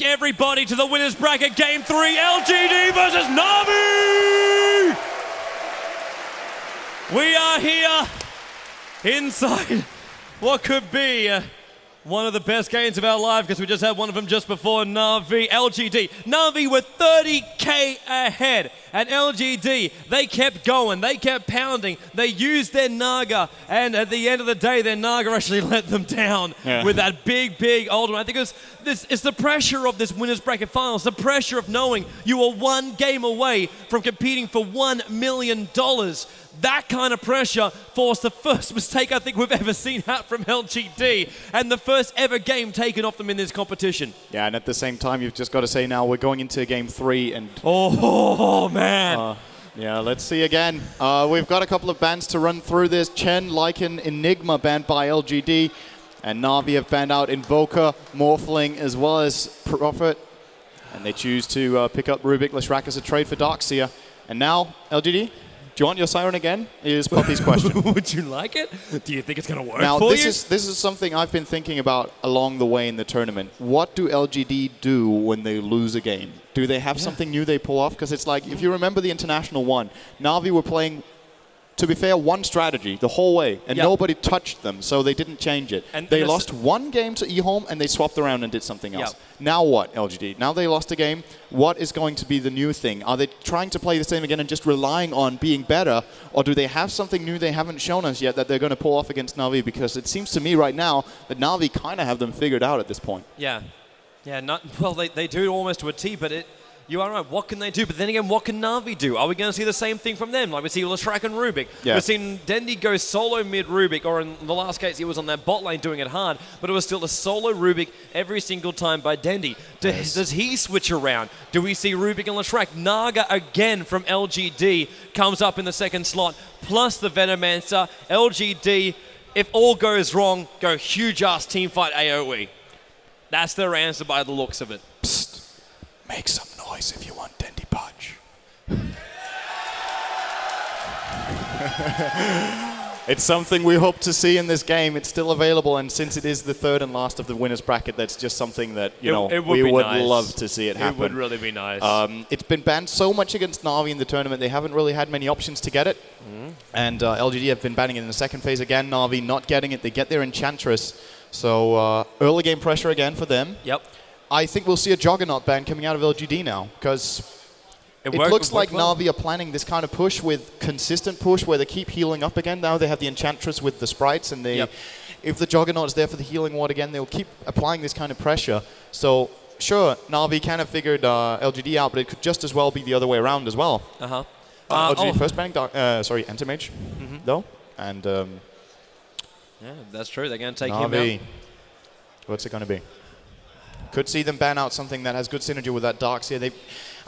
Everybody to the winners bracket, game 3, LGD versus Na'Vi! We are here inside what could be one of the best games of our life, because we just had one of them just before Na'Vi. LGD. Na'Vi were 30k ahead. And LGD, they kept going. They kept pounding. They used their Naga. And at the end of the day, their Naga actually let them down with that big old one. I think it's the pressure of this winners bracket finals, the pressure of knowing you are one game away from competing for $1 million. That kind of pressure forced the first mistake I think we've ever seen out from LGD, and the first ever game taken off them in this competition. Yeah, and at the same time, you've just got to say now we're going into game 3, and oh man. Yeah, let's see again. We've got a couple of bans to run through this. Chen, Lycan, Enigma banned by LGD, and Na'Vi have banned out Invoker, Morphling, as well as Prophet, and they choose to pick up Rubik Leshrac as a trade for Darkseer. And now, LGD, do you want your Siren again? Is Poppy's question. Would you like it? Do you think it's going to work now, for you? This is something I've been thinking about along the way in the tournament. What do LGD do when they lose a game? Do they have something new they pull off? Because it's like, if you remember the International one, Na'Vi were playing, to be fair, one strategy the whole way, and nobody touched them, so they didn't change it. And they lost one game to eHome, and they swapped around and did something else. Now what, LGD? Now they lost a game. What is going to be the new thing? Are they trying to play the same again and just relying on being better, or do they have something new they haven't shown us yet that they're going to pull off against Na'Vi? Because it seems to me right now that Na'Vi kind of have them figured out at this point. Yeah. Well, they do almost to a T, but you are right. What can they do? But then again, what can Na'Vi do? Are we going to see the same thing from them? Like we see Leshrac and Rubik. Yeah. We've seen Dendi go solo mid Rubik, or in the last case, he was on that bot lane doing it hard, but it was still a solo Rubik every single time by Dendi. Does he switch around? Do we see Rubik and Leshrac? Naga again from LGD comes up in the second slot, plus the Venomancer. LGD, if all goes wrong, go huge-ass teamfight AoE. That's their answer by the looks of it. Psst. Make some noise if you want Dendi Punch. It's something we hope to see in this game. It's still available, and since it is the third and last of the winners bracket, that's just something that we would love to see it happen. It would really be nice. It's been banned so much against Na'Vi in the tournament, they haven't really had many options to get it. And LGD have been banning it in the second phase again. Na'Vi not getting it. They get their Enchantress. So early game pressure again for them. Yep. I think we'll see a Juggernaut ban coming out of LGD now, because it looks like Na'Vi are planning this kind of push with consistent push where they keep healing up again. Now they have the Enchantress with the sprites, and they, if the Juggernaut is there for the healing ward again, they'll keep applying this kind of pressure. So sure, Na'Vi kind of figured LGD out, but it could just as well be the other way around as well. LGD first banning Entomage, though, and yeah, that's true. They're going to take Na'Vi, him out. What's it going to be? Could see them ban out something that has good synergy with that Darkseer.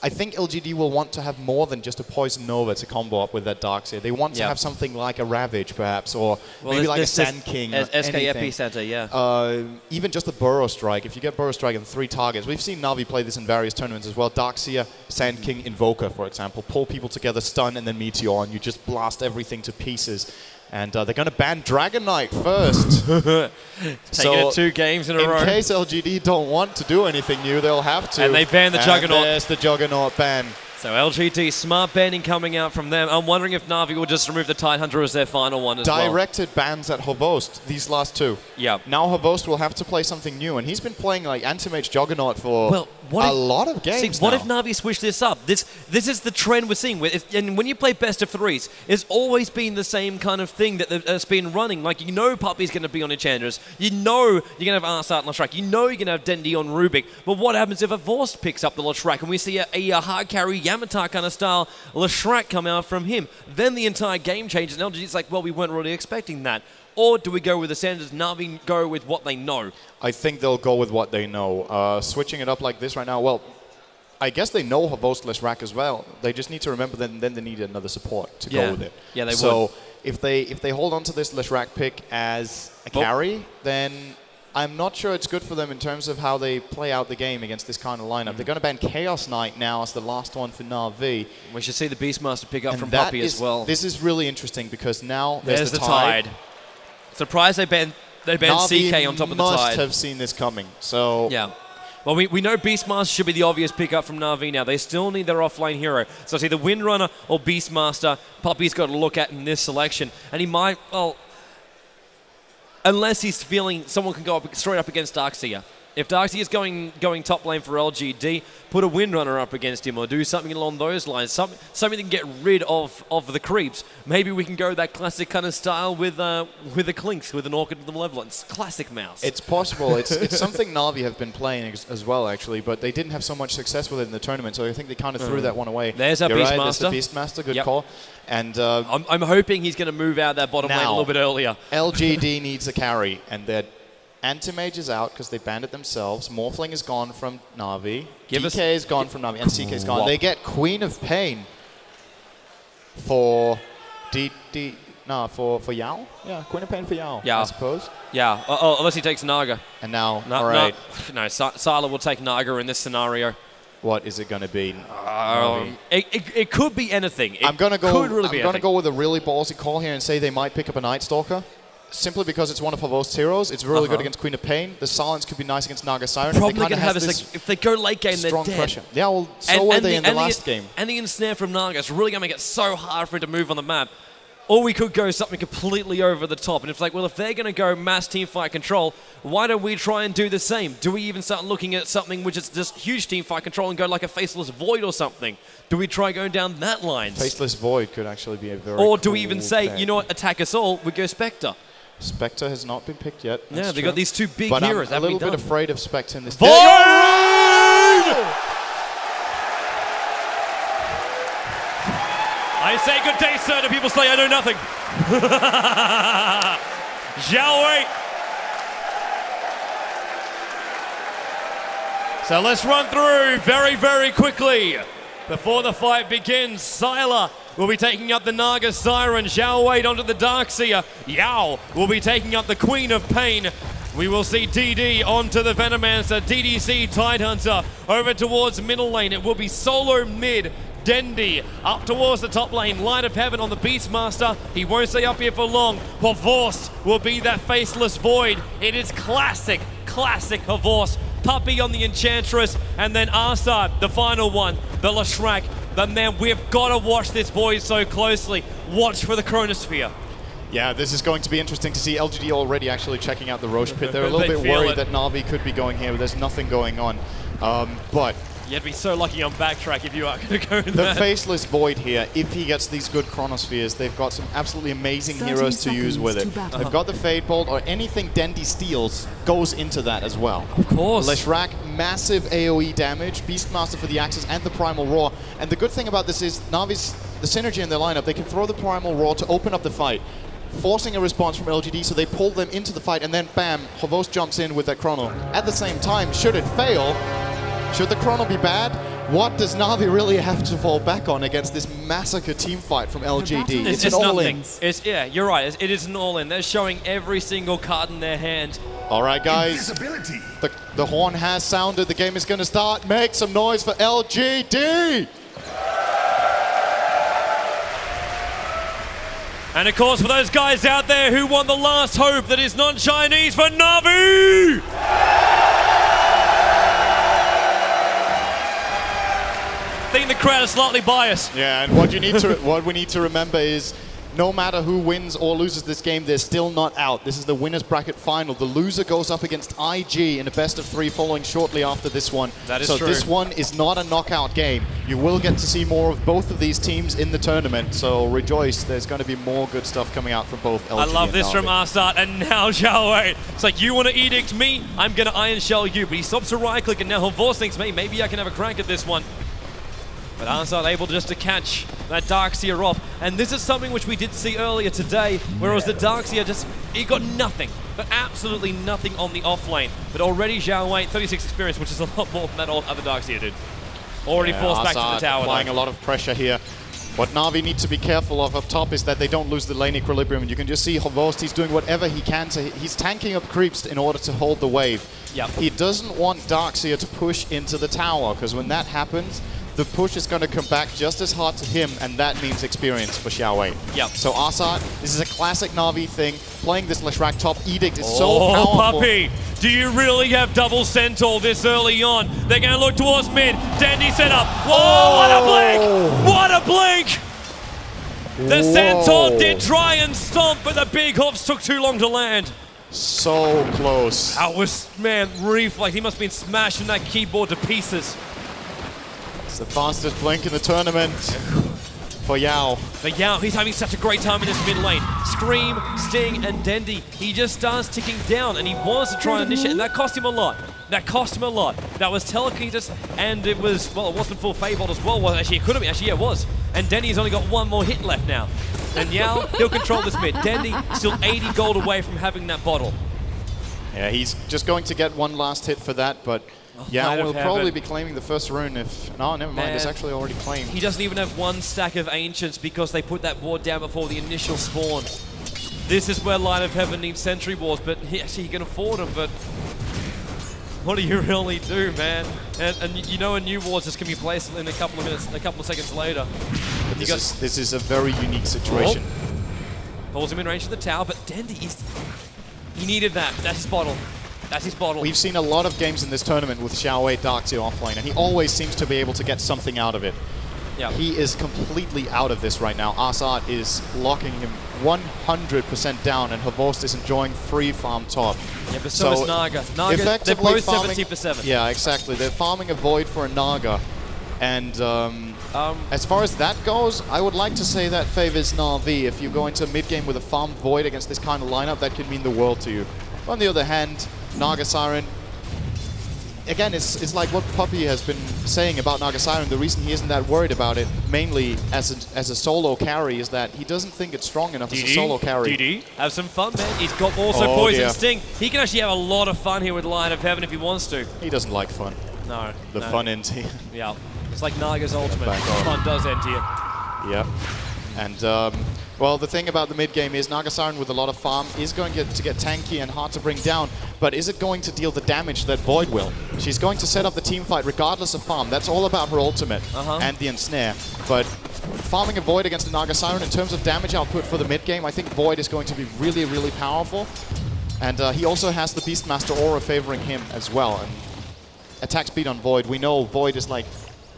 I think LGD will want to have more than just a Poison Nova to combo up with that Darkseer. They want to have something like a Ravage, perhaps, or maybe like a Sand King. SK Epicenter, even just a Burrow Strike. If you get Burrow Strike and 3 targets, we've seen Na'Vi play this in various tournaments as well. Darkseer, Sand King, Invoker, for example. Pull people together, stun, and then Meteor, and you just blast everything to pieces. And they're going to ban Dragon Knight first. Taking it 2 games in a row. In case LGD don't want to do anything new, they'll have to. And they ban the Juggernaut. There's the Juggernaut ban. So LGD, smart banning coming out from them. I'm wondering if Na'Vi will just remove the Tidehunter as their final one as well. Directed bans at Havost, these last 2. Yeah. Now Havost will have to play something new, and he's been playing like Anti-Mage Juggernaut for a lot of games What if Na'Vi switch this up? This is the trend we're seeing. And when you play best of 3s, it's always been the same kind of thing that's been running. Like, you know Puppy's going to be on Enchantress. You know you're going to have Arsat and Leshrac. You know you're going to have Dendi on Rubik. But what happens if a Vorst picks up the Leshrac and we see a hard carry Yamatar kind of style Leshrac come out from him? Then the entire game changes, and LGD's like, well, we weren't really expecting that. Or do we go with the standards, Na'Vi go with what they know? I think they'll go with what they know. Switching it up like this right now, well, I guess they know Havost Leshrac as well. They just need to remember that then they need another support to go with it. Yeah, they would. So if they hold on to this Leshrac pick as a carry, then I'm not sure it's good for them in terms of how they play out the game against this kind of lineup. They're going to ban Chaos Knight now as the last one for Na'Vi. We should see the Beastmaster pick up from Puppy as well. This is really interesting because now there's the Tide. Surprised they banned CK on top of the Tide. Must have seen this coming. So yeah. Well, we know Beastmaster should be the obvious pickup from Na'Vi now. They still need their offlane hero. So it's either Windrunner or Beastmaster Puppy's got to look at in this selection. And he might, well, unless he's feeling someone can go up straight up against Darkseer. If Darkseer's going top lane for LGD, put a Windrunner up against him or do something along those lines, something that can get rid of the creeps. Maybe we can go that classic kind of style with a Clinks, with an Orchid of the Malevolence. Classic mouse. It's possible. It's something Na'Vi have been playing as well, actually, but they didn't have so much success with it in the tournament, so I think they kind of threw that one away. There's our You're Beastmaster. Right, there's the Beastmaster, good call. And I'm hoping he's going to move out that bottom lane a little bit earlier. LGD needs a carry, and their Anti-Mage is out because they banned it themselves. Morphling is gone from Na'Vi. DK is gone from Na'Vi, and CK is gone. They get Queen of Pain for for Yao? Yeah, Queen of Pain for Yao, I suppose. Yeah, unless he takes Naga. And now, all right. No, Sala will take Naga in this scenario. What is it going to be? It could be anything. I'm going to go with a really ballsy call here and say they might pick up a Night Stalker. Simply because it's one of Havost's heroes. It's really good against Queen of Pain. The silence could be nice against Naga Siren. The problem they're going to have is if they go late game, they're dead. Pressure. Yeah, well, so were they in the last game. And the ensnare from Naga is really going to make it so hard for him to move on the map. Or we could go something completely over the top. And it's like, well, if they're going to go mass teamfight control, why don't we try and do the same? Do we even start looking at something which is just huge teamfight control and go like a Faceless Void or something? Do we try going down that line? Faceless Void could actually be a very Or do we even say, you know what, attack us all, we go Spectre? Spectre has not been picked yet. Yeah, they got these two big heroes. I'm a little bit afraid of Spectre in this. Void! I say good day, sir, to people say I know nothing. Shall we? So let's run through very, very quickly. Before the fight begins, Sylar will be taking up the Naga Siren. Zhao Wei onto the Darkseer. Yao will be taking up the Queen of Pain. We will see DD onto the Venomancer. DDC Tidehunter over towards middle lane. It will be solo mid. Dendi up towards the top lane. Light of Heaven on the Beastmaster. He won't stay up here for long. Havorst will be that Faceless Void. It is classic Havorst. Puppy on the Enchantress, and then Arsad, the final one, the Lashrak. But man, we've got to watch this, boys, so closely. Watch for the Chronosphere. Yeah, this is going to be interesting to see. LGD already actually checking out the Roche pit. They're a little bit worried that Na'Vi could be going here, but there's nothing going on. But you'd be so lucky on backtrack if you are going to go in the Faceless Void here, if he gets these good Chronospheres, they've got some absolutely amazing heroes to use with it. They've got the Fade Bolt, or anything Dendi steals goes into that as well. Of course. Leshrac, massive AoE damage, Beastmaster for the Axis and the Primal Roar. And the good thing about this is Na'Vi's, the synergy in their lineup, they can throw the Primal Roar to open up the fight, forcing a response from LGD, so they pull them into the fight, and then bam, Havost jumps in with that Chrono. At the same time, should it fail, should the Chrono be bad, what does Na'Vi really have to fall back on against this massacre team fight from LGD? It's an all-in. Yeah, you're right. It is an all-in. They're showing every single card in their hand. All right, guys. The horn has sounded. The game is going to start. Make some noise for LGD! And of course, for those guys out there who want the last hope that is non-Chinese, for Na'Vi! I think the crowd is slightly biased. Yeah, and what we need to remember is no matter who wins or loses this game, they're still not out. This is the winners bracket final. The loser goes up against IG in a best of 3 following shortly after this one. That is true. So this one is not a knockout game. You will get to see more of both of these teams in the tournament, so rejoice. There's going to be more good stuff coming out from both LG I love this Na'Vi. from Arsad, and now Zhao Wei. It's like, you want to edict me? I'm going to Iron Shell you. But he stops to right click, and now Havorst thinks, maybe I can have a crack at this one. But Arsad able just to catch that Darkseer off. And this is something which we did see earlier today, whereas the Darkseer he got nothing, but absolutely nothing on the off lane. But already Zhao Wei, 36 experience, which is a lot more than that other Darkseer did. Already forced back to the tower. Applying a lot of pressure here. What Na'Vi need to be careful of up top is that they don't lose the lane equilibrium. And you can just see Havost, he's doing whatever he can. He's tanking up creeps in order to hold the wave. Yep. He doesn't want Darkseer to push into the tower, because when that happens, the push is going to come back just as hard to him, and that means experience for Xiaowei. Yep. So Assad, this is a classic Na'Vi thing. Playing this Leshrac top edict is so powerful. Puppy, do you really have double Centaur this early on? They're going to look towards mid. Dandy set up. Whoa, what a blink! What a blink! The Centaur did try and stomp, but the big hoofs took too long to land. So close. That was, man, reflex. He must have been smashing that keyboard to pieces. It's the fastest blink in the tournament for Yao. But Yao, he's having such a great time in this mid lane. Scream, Sting, and Dendi. He just starts ticking down, and he wants to try and initiate, and that cost him a lot. That cost him a lot. That was telekinesis, and it was, well, it wasn't full Feybolt as well. Well, actually, it could have been. Actually, yeah, it was. And Dendi's only got one more hit left now. And Yao, he'll control this mid. Dendi still 80 gold away from having that bottle. Yeah, he's just going to get one last hit for that, but Yao will probably be claiming the first rune if... No, never mind, it's actually already claimed. He doesn't even have one stack of Ancients because they put that ward down before the initial spawn. This is where Light of Heaven needs Sentry Wars, but he can afford them, but... What do you really do, man? And you know a new ward's just going to be placed in a couple of minutes, a couple of seconds later. But this is a very unique situation. Pulls him in range of the tower, but Dendi, he needed that. That's his bottle. That's his bottle. We've seen a lot of games in this tournament with Xiaowei Darkseer offlane, and he always seems to be able to get something out of it. Yeah. He is completely out of this right now. Assad is locking him 100% down, and Havost is enjoying free farm top. Yeah, but so is Naga. Naga, they're both 70 for 7. Yeah, exactly. They're farming a Void for a Naga. And as far as that goes, I would like to say that favors Na'Vi. If you go into mid-game with a farmed Void against this kind of lineup, that could mean the world to you. On the other hand, Naga Siren, again, it's like what Puppy has been saying about Naga Siren. The reason he isn't that worried about it, mainly as a solo carry, is that he doesn't think it's strong enough as a solo carry. DD, have some fun, man. He's got also Poison Sting. He can actually have a lot of fun here with Light of Heaven if he wants to. He doesn't like fun. No. The fun ends here. Yeah. It's like Naga's ultimate. Fun does end here. Yep. And, well, the thing about the mid-game is Naga Siren with a lot of farm is going to get tanky and hard to bring down, but is it going to deal the damage that Void will? She's going to set up the team fight regardless of farm. That's all about her ultimate and the ensnare. But farming a Void against a Naga Siren in terms of damage output for the mid-game, I think Void is going to be really, really powerful. And he also has the Beastmaster aura favoring him as well. And attack speed on Void, we know Void is like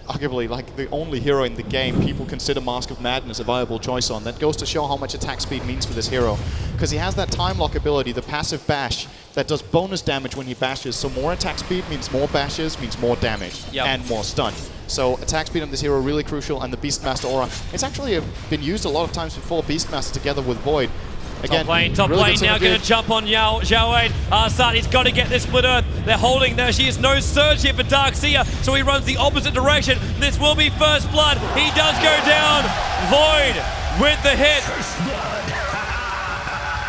arguably like the only hero in the game people consider Mask of Madness a viable choice on. That goes to show how much attack speed means for this hero. Because he has that time lock ability, the passive bash, that does bonus damage when he bashes. So more attack speed means more bashes, means more damage, and more stun. So attack speed on this hero really crucial, and the Beastmaster aura. It's actually been used a lot of times before, Beastmaster together with Void. Again, top really lane now going to jump on Xiaowei. Assad, he's got to get this split earth. They're holding there. She is no surge here for Darkseer, so he runs the opposite direction. This will be first blood. He does go down. Void with the hit.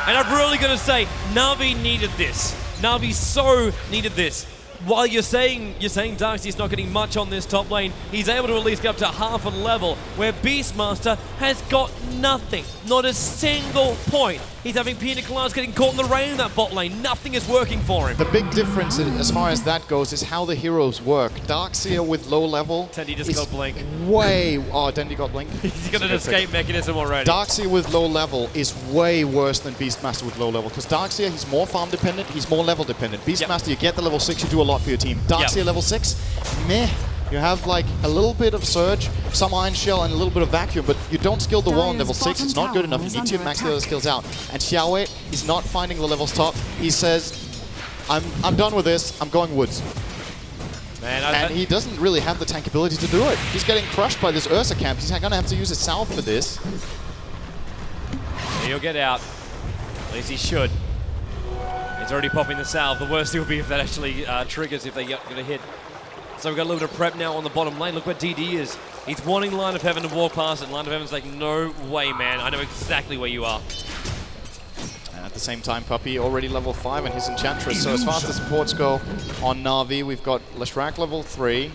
And I'm really going to say, Na'Vi needed this. Na'Vi so needed this. While you're saying Darkseer's not getting much on this top lane, he's able to at least get up to half a level, where Beastmaster has got nothing, not a single point. He's having Pina Coladas getting caught in the rain in that bot lane. Nothing is working for him. The big difference as far as that goes is how the heroes work. Darkseer with low level. Dendi just got blink. Dendi got blink. He's got an escape mechanism already. Darkseer with low level is way worse than Beastmaster with low level. Because Darkseer, he's more farm dependent, he's more level dependent. Beastmaster, you get the level 6, you do a lot for your team. Darkseer level 6, meh. You have like a little bit of Surge, some Iron Shell, and a little bit of Vacuum, but you don't skill the wall on level 6. It's not good enough. You need to max the other skills out. And Xiaowei is not finding the levels top. He says, I'm done with this. I'm going woods. Man, and he doesn't really have the tank ability to do it. He's getting crushed by this Ursa camp. He's going to have to use his salve for this. He'll get out. At least he should. He's already popping the salve. The worst thing will be if that actually triggers if they get a hit. So we've got a little bit of prep now on the bottom lane. Look where DD is. He's wanting Line of Heaven to walk past it. Line of Heaven's like, no way, man. I know exactly where you are. And at the same time, Puppy already level 5 and his Enchantress. So as far as the supports go on Na'Vi, we've got Leshrac level 3,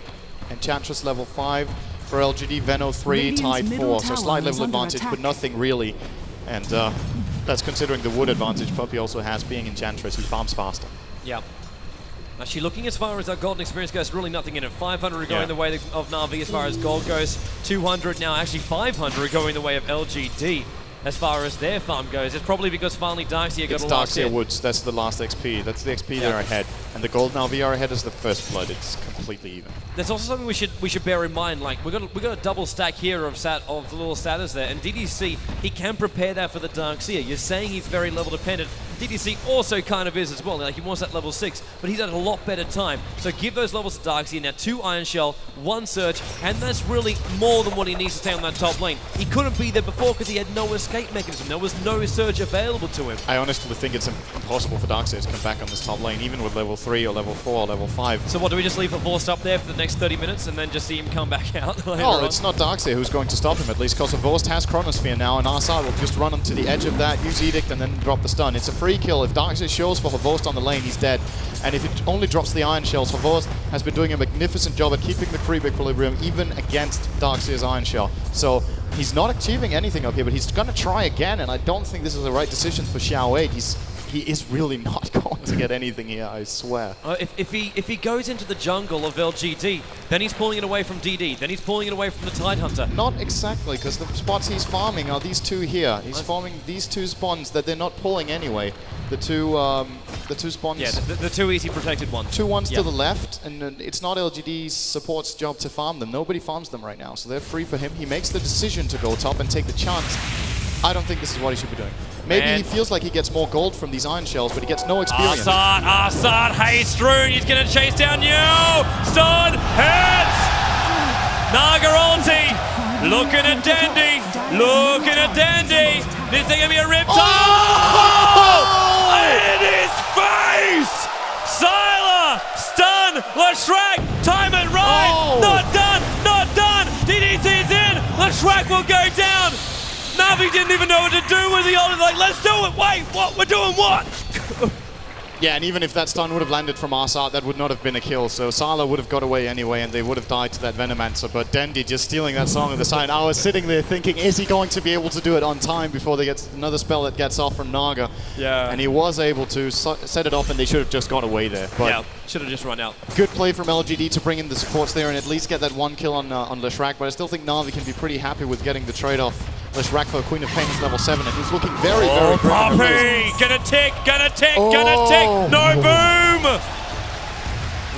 Enchantress level 5. For LGD, Veno 3, Tide 4. So slight level advantage, but nothing really. And that's considering the wood advantage Puppy also has being Enchantress. He farms faster. Yeah. Actually, looking as far as our golden experience goes, really nothing in it. 500 going the way of Na'Vi as far as gold goes. 200 now, actually 500 going the way of LGD as far as their farm goes. It's probably because finally Darkseer got a last hit. Darkseer Woods, that's the last XP. That's the XP they're ahead. And the gold Na'Vi are ahead as the first blood. It's completely even. There's also something we should bear in mind. Like we got a double stack here of the little status there, and DDC, he can prepare that for the Darkseer. You're saying he's very level dependent. DDC also kind of is as well. Like he wants that level 6, but he's at a lot better time. So give those levels to Darkseer. Now 2 Iron Shell, 1 Surge, and that's really more than what he needs to stay on that top lane. He couldn't be there before because he had no escape mechanism. There was no Surge available to him. I honestly think it's impossible for Darkseer to come back on this top lane, even with level 3 or level 4 or level 5. So what, do we just leave Favorst up there for the next 30 minutes and then just see him come back out later Oh, on? it's not Darkseer who's going to stop him, at least, because Favorst has Chronosphere now, and Arsad will just run him to the edge of that, use Edict, and then drop the stun. It's a free kill. If Darkseer shows for Favorst on the lane, he's dead. And if it only drops the Iron Shells, Favorst has been doing a magnificent job at keeping the creep equilibrium, even against Darkseer's Iron Shell. So he's not achieving anything up here, but he's going to try again, and I don't think this is the right decision for Xiao 8. He is really not going to get anything here, I swear. If he goes into the jungle of LGD, then he's pulling it away from DD, then he's pulling it away from the Tidehunter. Not exactly, because the spots he's farming are these two here. He's farming these 2 spawns that they're not pulling anyway. The two spawns. Yeah, the 2 easy protected ones. 2 ones to the left, and it's not LGD's support's job to farm them. Nobody farms them right now, so they're free for him. He makes the decision to go top and take the chance. I don't think this is what he should be doing. Maybe he feels like he gets more gold from these Iron Shells, but he gets no experience. Arsad, hey, Stroon, he's going to chase down you! Stun, hits! Naga ulti, looking at Dandy, This thing going to be a rip. In his face! Sylar, stun, Leshrac, time it right! Not done! DDC's in, Leshrac will go down! Na'Vi didn't even know what to do with the other, like, let's do it, wait, what, we're doing what? Yeah, and even if that stun would have landed from Arsad, that would not have been a kill, so Sylar would have got away anyway, and they would have died to that Venomancer, but Dandy just stealing that song of the side. I was sitting there thinking, is he going to be able to do it on time before they get another spell that gets off from Naga? Yeah. And he was able to set it off, and they should have just got away there. But yeah, should have just run out. Good play from LGD to bring in the supports there and at least get that 1 kill on Leshrac, but I still think Na'Vi can be pretty happy with getting the trade-off. Leshrac for Queen of Pain is level 7, and he's looking very, very good. Poppy! Gonna tick! No boom!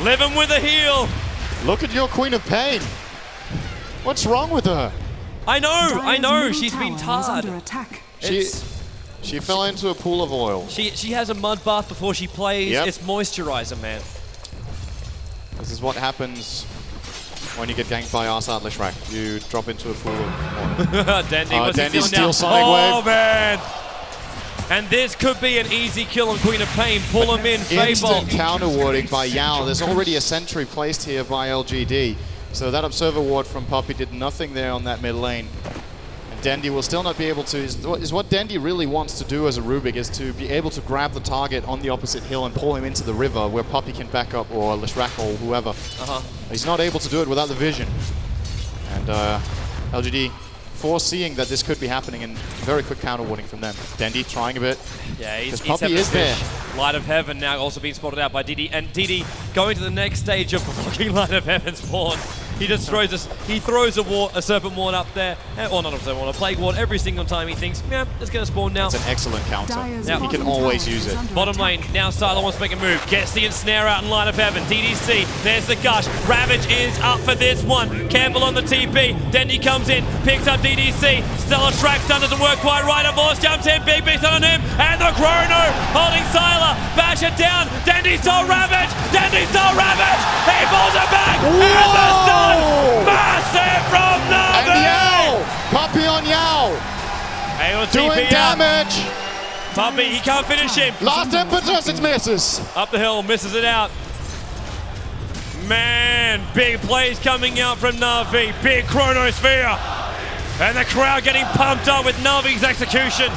Living with a heal. Look at your Queen of Pain. What's wrong with her? I know. She's been tarred. She fell into a pool of oil. She has a mud bath before she plays. Yep. It's moisturizer, man. This is what happens when you get ganked by Arsad Leshrac. You drop into a pool of oil. Dandy steals Sonic Wave. Oh, man. And this could be an easy kill on Queen of Pain. Pull him in, Instant counter warding by Yao. There's already a sentry placed here by LGD. So that observer ward from Poppy did nothing there on that mid lane. And Dandy will still not be able to, is what Dandy really wants to do as a Rubik is to be able to grab the target on the opposite hill and pull him into the river where Poppy can back up, or Leshrac or whoever. He's not able to do it without the vision. And LGD foreseeing that this could be happening, and very quick counter warning from them. Dandy trying a bit. Yeah, he's Poppy is there. Light of Heaven now also being spotted out by DD, and DD going to the next stage of blocking Light of Heaven's spawn. He just throws a Serpent Ward up there, or not a Serpent Ward, a Plague Ward every single time he thinks, yeah, it's going to spawn now. It's an excellent counter. Now, he can always use it. Bottom lane, now Sylar wants to make a move, gets the Ensnare out in Light of Heaven. DDC, there's the Gush. Ravage is up for this one. Careful on the TP. Dendy comes in, picks up DDC. Stellar Shrek stun doesn't work quite right. Force jumps in, big stun on him, and the Chrono holding Sylar. Bash it down. Dendy stole Ravage. He pulls it back, and the stun. Massive from Na'Vi! And Yao! Poppy on Yao! Doing damage! Poppy, he can't finish him. Last impetus, it misses! Up the hill, misses it out. Man, big plays coming out from Na'Vi. Big Chronosphere. And the crowd getting pumped up with Na'Vi's execution.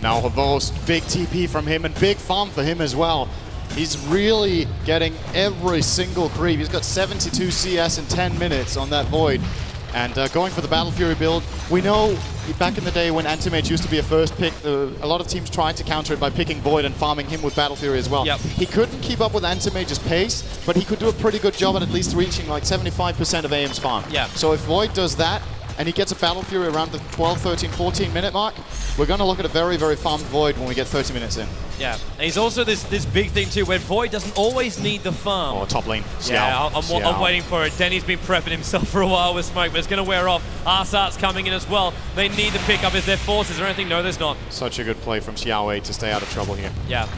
Now Favorst, big TP from him and big farm for him as well. He's really getting every single creep. He's got 72 CS in 10 minutes on that Void. And going for the Battle Fury build. We know back in the day when Antimage used to be a first pick, a lot of teams tried to counter it by picking Void and farming him with Battle Fury as well. Yep. He couldn't keep up with Antimage's pace, but he could do a pretty good job at least reaching like 75% of AM's farm. Yeah. So if Void does that, and he gets a Battle Fury around the 12, 13, 14 minute mark, we're going to look at a very, very farmed Void when we get 30 minutes in. Yeah, and he's also this big thing too, where Void doesn't always need the farm. Oh, top lane. Yeah, I'm waiting for it. Denny's been prepping himself for a while with smoke, but it's going to wear off. Arsart's coming in as well. They need the pickup. Is there forces or anything? No, there's not. Such a good play from Xiaowei to stay out of trouble here. Yeah.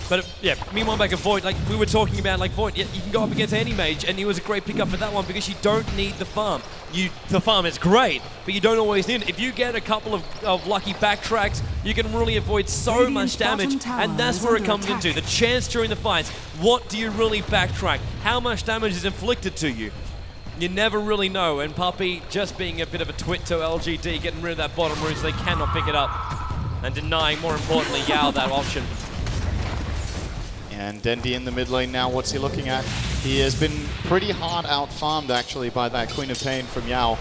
But yeah, meanwhile back at Void, like we were talking about, like Void, you can go up against any mage, and he was a great pickup for that one because you don't need the farm. The farm is great, but you don't always need it. If you get a couple of lucky backtracks, you can really avoid so much damage, and that's where it comes into. The chance during the fights, what do you really backtrack? How much damage is inflicted to you? You never really know, and Puppey just being a bit of a twit to LGD, getting rid of that bottom route so they cannot pick it up, and denying, more importantly, Yao that option. And Dendi in the mid lane now, what's he looking at? He has been pretty hard out-farmed actually by that Queen of Pain from Yao.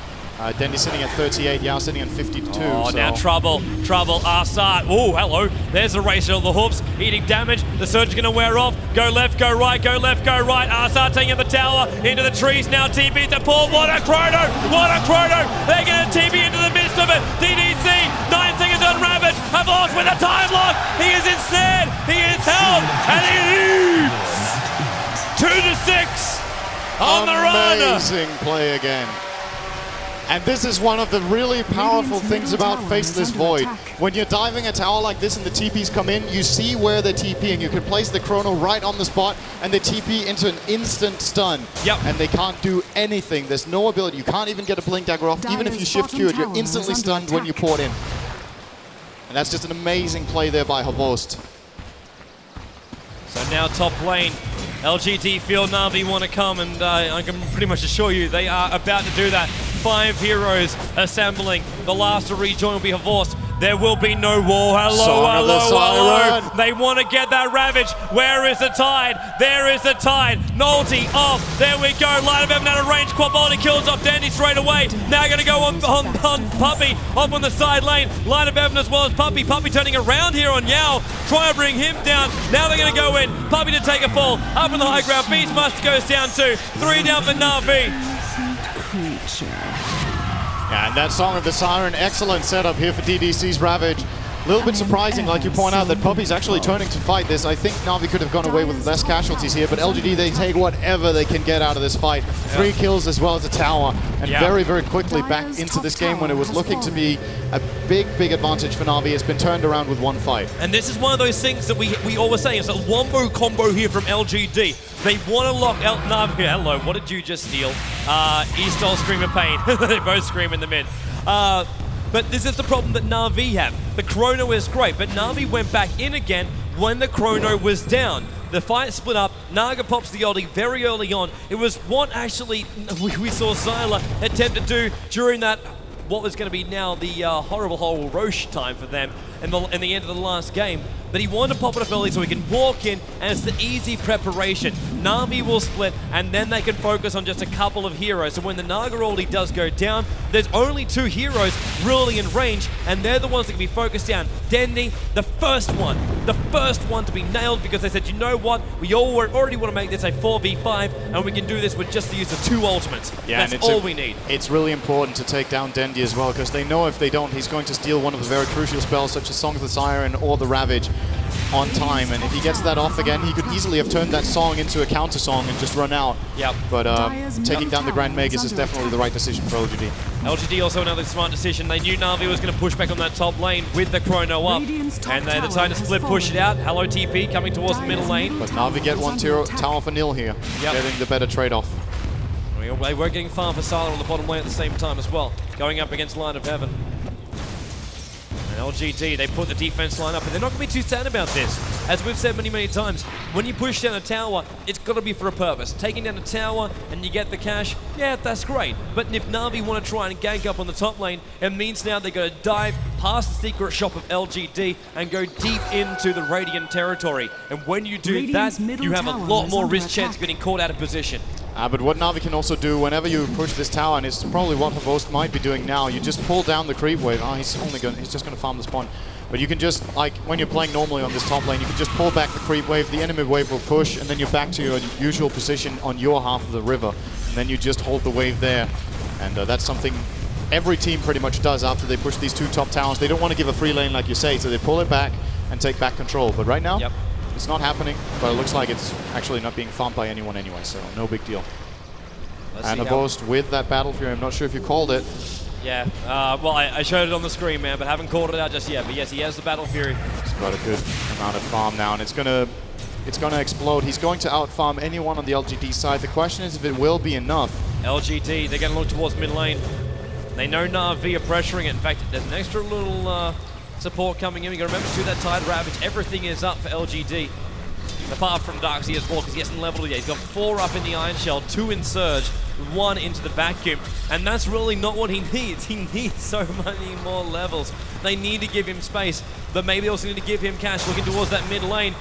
Dendi sitting at 38, Yao sitting at 52. Oh, so. now trouble, Arsart. Oh, hello. There's a race of the hooves, eating damage. The surge is going to wear off. Go left, go right, go left, go right. Arsart taking the tower, into the trees now. TP to Paul. What a chrono! What a chrono! They're going to TP into the midst of it. DDC, 9 seconds on Ravage. Have lost with a time lock. He is ensnared. He is held. And he leads 2-6 on the run. Amazing play again. And this is one of the really powerful things about Faceless Void. When you're diving a tower like this and the TPs come in, you see where they're TPing. You can place the chrono right on the spot and they TP into an instant stun. Yep. And they can't do anything. There's no ability. You can't even get a blink dagger off. Even if you shift Q it, you're instantly stunned when you port in. And that's just an amazing play there by Havost. So now top lane, LGD feel Na'Vi want to come, and I can pretty much assure you they are about to do that. 5 heroes assembling. The last to rejoin will be Havost. There will be no wall. Hello. They want to get that Ravage. Where is the tide? There is the tide. Nolty off. There we go. Light of Heaven out of range. Quality kills off Dandy straight away. Now going to go on Puppey. Off on the side lane. Light of Heaven as well as Puppey. Puppey turning around here on Yao. Try to bring him down. Now they're going to go in. Puppey to take a fall. Up in the high ground. Beastmaster goes down 2. 3 down for Na'Vi. And that Song of the Siren, excellent setup here for DDC's Ravage. A little bit surprising, like you point out, that Puppey's actually turning to fight this. I think Na'Vi could have gone away with less casualties here, but LGD, they take whatever they can get out of this fight. 3 kills as well as a tower, and very, very quickly back into this game when it was looking to be a big, big advantage for Na'Vi. It's been turned around with 1 fight. And this is one of those things that we always say, it's a wombo combo here from LGD. They want to lock out Na'Vi. Hello, what did you just steal? He stole Scream of Pain. They both scream in the mid. But this is the problem that Na'Vi have. The chrono is great, but Na'Vi went back in again when the chrono was down. The fight split up. Naga pops the ulti very early on. It was what actually we saw Zyla attempt to do during that, what was going to be now the horrible Roche time for them in the end of the last game. But he wanted to pop it up early so he can walk in, and it's the easy preparation. Na'Vi will split, and then they can focus on just a couple of heroes. So when the Naga ulti does go down, there's only 2 heroes really in range, and they're the ones that can be focused down. Dendi, the first one to be nailed, because they said, you know what, we already want to make this a 4v5, and we can do this with just the use of 2 ultimates. Yeah, that's all we need. It's really important to take down Dendi as well, because they know if they don't, he's going to steal one of the very crucial spells, such as Song of the Siren or the Ravage, on time, and if he gets that off again, he could easily have turned that song into a counter song and just run out. Yep. But taking down the Grand Magus is definitely the right decision for LGD. LGD also another smart decision. They knew Na'Vi was going to push back on that top lane with the chrono up, and they decided to split, push it out. Hello TP coming towards the middle lane. But Na'Vi get 1 tower for nil here, getting the better trade-off. They were getting farm for Sylar on the bottom lane at the same time as well, going up against Light of Heaven. And LGD, they put the defense line up, and they're not going to be too sad about this. As we've said many, many times, when you push down a tower, it's got to be for a purpose. Taking down a tower and you get the cash, yeah, that's great. But if Na'Vi want to try and gank up on the top lane, it means now they've got to dive, past the secret shop of LGD and go deep into the Radiant territory. And when you do that, you have a lot more risk chance of getting caught out of position. But what Na'Vi can also do whenever you push this tower, and it's probably what Havost might be doing now, you just pull down the creep wave. Oh, he's just going to farm the spawn. But you can just, like, when you're playing normally on this top lane, you can just pull back the creep wave, the enemy wave will push, and then you're back to your usual position on your half of the river. And then you just hold the wave there. And that's something every team pretty much does after they push these two top towers. They don't want to give a free lane, like you say, so they pull it back and take back control. But right now, it's not happening, but it looks like it's actually not being farmed by anyone anyway, so no big deal. And Havost with that Battle Fury, I'm not sure if you called it. Yeah, well, I showed it on the screen, man, but haven't called it out just yet. But yes, he has the Battle Fury. He's got a good amount of farm now, and it's gonna explode. He's going to out-farm anyone on the LGD side. The question is if it will be enough. LGD, they're going to look towards mid lane. They know Na'Vi are pressuring it. In fact, there's an extra little support coming in. You got to remember to do that Tide Ravage. Everything is up for LGD. Apart from Darkseid as well, because he hasn't leveled it yet. He's got 4 up in the Iron Shell, 2 in Surge, 1 into the Vacuum. And that's really not what he needs. He needs so many more levels. They need to give him space, but maybe they also need to give him cash. Looking towards that mid lane,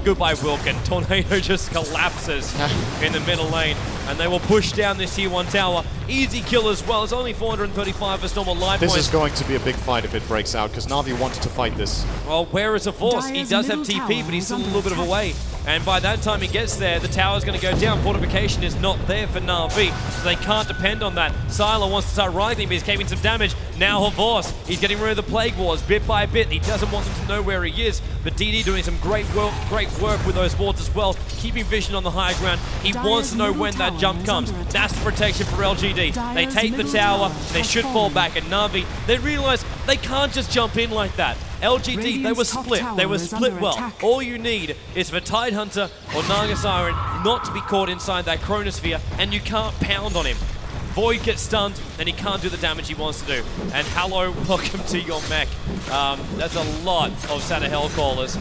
goodbye Wilkin. Tornado just collapses in the middle lane, and they will push down this tier 1 tower. Easy kill as well. It's only 435 for normal life points. This is going to be a big fight if it breaks out, because Na'Vi wanted to fight this. Well, where is Force? He does have TP, but he's still a little bit of away. And by that time he gets there, the tower's going to go down. Fortification is not there for Na'Vi, so they can't depend on that. Sylar wants to start rising, but he's taking some damage. Now Horvorse, he's getting rid of the Plague Wars bit by bit. He doesn't want them to know where he is, but DD doing some great work with those wards as well, keeping vision on the high ground. He wants to know when that jump comes. That's the protection for LGD. They take the tower, they should fall back, and Na'Vi, they realize they can't just jump in like that. LGD, they were split. They were split well. All you need is for Tidehunter or Naga Siren not to be caught inside that Chronosphere, and you can't pound on him. Void gets stunned, and he can't do the damage he wants to do. And Hallow, welcome to your mech. That's a lot of Santa Hell callers.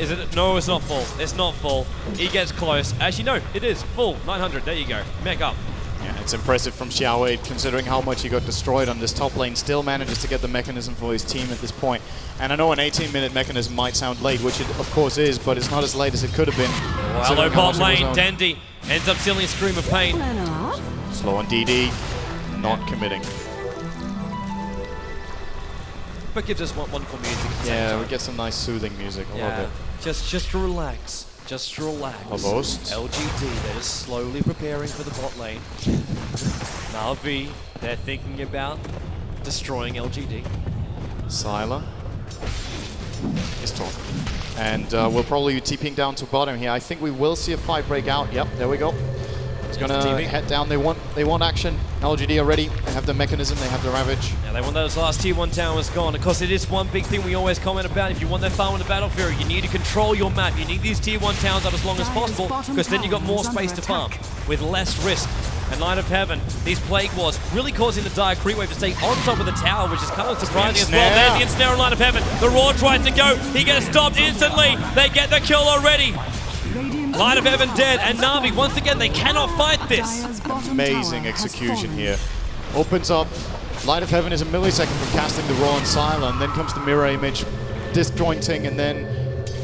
Is it? No, it's not full. It's not full. He gets close. Actually, no, it is full. 900. There you go. Mech up. Yeah, it's impressive from Xiao considering how much he got destroyed on this top lane. Still manages to get the mechanism for his team at this point. And I know an 18-minute mechanism might sound late, which it of course is, but it's not as late as it could have been. Hello, bot lane. Dendy ends up stealing a Scream of Pain. Slow on DD, not committing. But gives us wonderful music. Yeah, we get some nice soothing music. I love it. Just relax. Just relax. Havost. LGD, they're just slowly preparing for the bot lane. Na'Vi, they're thinking about destroying LGD. Sylar is talking. And we'll probably be TPing down to bottom here. I think we will see a fight break out. Yep, there we go. It's gonna head down. They want action. LGD are ready. They have the mechanism. They have the Ravage. Yeah, they want those last tier 1 towers gone. Of course, it is one big thing we always comment about. If you want that farm in the Battle Fury, you need to control your map. You need these tier 1 towers up as long as possible, because then you got more space to farm with less risk. And Light of Heaven, these Plague Wars really causing the Dire Creep Wave to stay on top of the tower, which is kind of surprising as well. There's the ensnare of Light of Heaven. The Roar tries to go. He gets stopped instantly. They get the kill already. Light of Heaven dead, and Na'Vi, once again, they cannot fight this. Amazing execution here. Opens up. Light of Heaven is a millisecond from casting the Roar on Sylar, and then comes the mirror image, disjointing, and then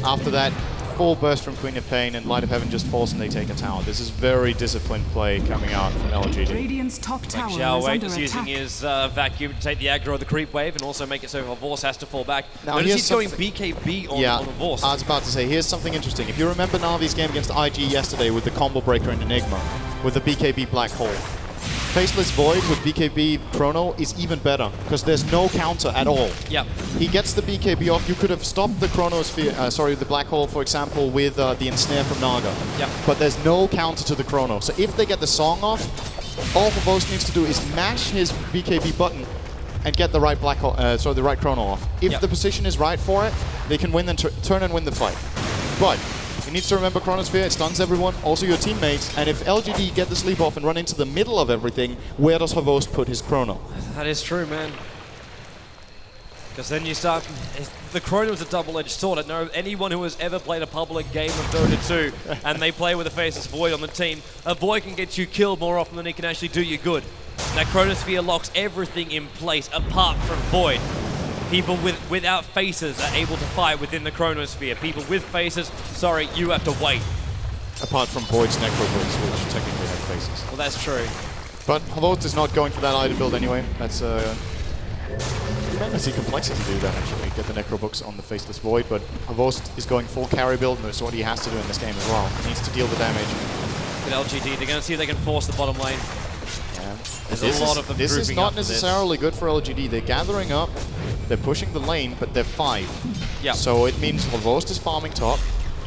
after that, full burst from Queen of Pain, and Light of Heaven just falls and they take a tower. This is very disciplined play coming out from LGD. Radiant's top tower Xiao is using his vacuum to take the aggro of the creep wave and also make it so Horvorse has to fall back. Now he's going BKB on Horvorse. I was about to say, here's something interesting. If you remember Na'Vi's game against IG yesterday with the Combo Breaker and Enigma, with the BKB Black Hole, Faceless Void with BKB Chrono is even better, because there's no counter at all. Yep. He gets the BKB off. You could have stopped the Chronosphere, the Black Hole, for example, with the Ensnare from Naga. Yep. But there's no counter to the Chrono. So if they get the song off, all Havost needs to do is mash his BKB button and get the right Black Hole, the right Chrono off. If the position is right for it, they can win and turn and win the fight. But he needs to remember Chronosphere, it stuns everyone, also your teammates, and if LGD get the sleep off and run into the middle of everything, where does Havost put his Chrono? That is true, man. Because then you start... The Chrono is a double-edged sword. I know anyone who has ever played a public game of Dota 2 and they play with a Faceless Void on the team, a Void can get you killed more often than he can actually do you good. That Chronosphere locks everything in place apart from Void. People without faces are able to fight within the Chronosphere. People with faces, sorry, you have to wait. Apart from Void's Necrobooks, which technically have faces. Well, that's true. But Havost is not going for that item build anyway. That's you might not see Complexity do that actually, get the Necrobooks on the Faceless Void, but Havost is going full carry build, and that's what he has to do in this game as well. He needs to deal the damage. With LGD, they're going to see if they can force the bottom lane. Yeah. There's a lot of them. This is not necessarily good for LGD. They're gathering up, they're pushing the lane, but they're 5. Yeah. So it means Havost is farming top.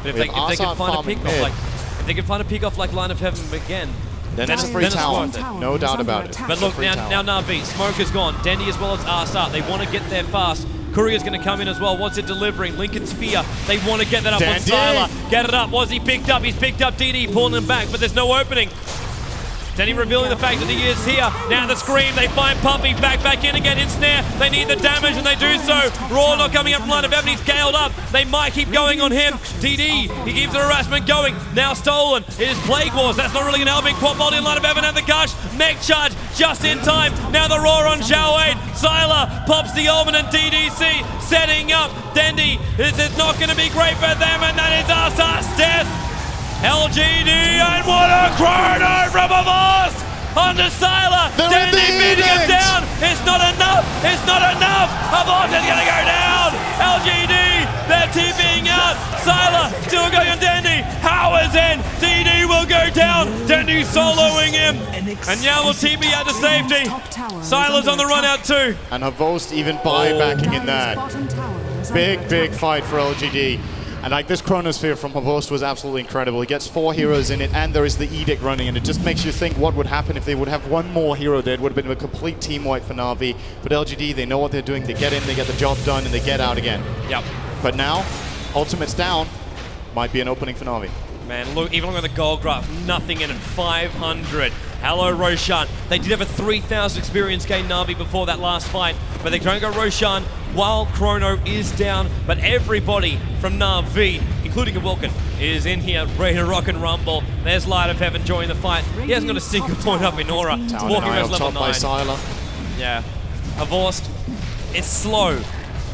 But if they can find a pick-off, if they can find a pick-off like Line of Heaven again, then it's a free tower, no doubt about it. But look, now Na'Vi, Smoke is gone, Dendy as well as Arsat, they want to get there fast. Courier's going to come in as well. What's it delivering? Lincoln Spear. They want to get that up on Sylar. Get it up. Was he picked up? He's picked up DD, pulling him back, but there's no opening. Denny revealing the fact that he is here. Now the scream, they find Puppy back in again, ensnare. They need the damage and they do so. Raw not coming up from Line of Heaven, he's scaled up. They might keep going on him. DD, he keeps the harassment going. Now stolen, it is Plague Wars. That's not really going to help him. Quad Multi and Line of Heaven have the gush. Mech charge just in time. Now the Raw on Shao 8. Sylar pops the Omen and DDC setting up. Dendy, this is not going to be great for them, and that is Arsat's death. LGD, and what a chrono from Havost onto Sylar. Dendy beating him down. It's not enough. It's not enough. Havost is going to go down. LGD, they're TPing out. Sylar still going on Dendy. Howard's in. DD will go down. Dendy soloing him. And now will TP out to safety. Sylar's on the run out too. And Havost even buybacking in that. Big fight for LGD. And like this Chronosphere from Havost was absolutely incredible. He gets 4 heroes in it, and there is the Edict running, and it just makes you think what would happen if they would have one more hero there. It would have been a complete team wipe for Na'Vi. But LGD, they know what they're doing. They get in, they get the job done, and they get out again. Yep. But now, Ultimate's down. Might be an opening for Na'Vi. Man, look, even look at the gold graph, nothing in it, 500. Hello, Roshan. They did have a 3,000 experience gain, Na'Vi, before that last fight, but they don't go Roshan while Chrono is down. But everybody from Na'Vi, including a Wilkin, is in here, ready to rock and rumble. There's Light of Heaven joining the fight. He hasn't got a single point up in Aura. It's walking around level 9. By Sylar. Yeah. Havost, it's slow.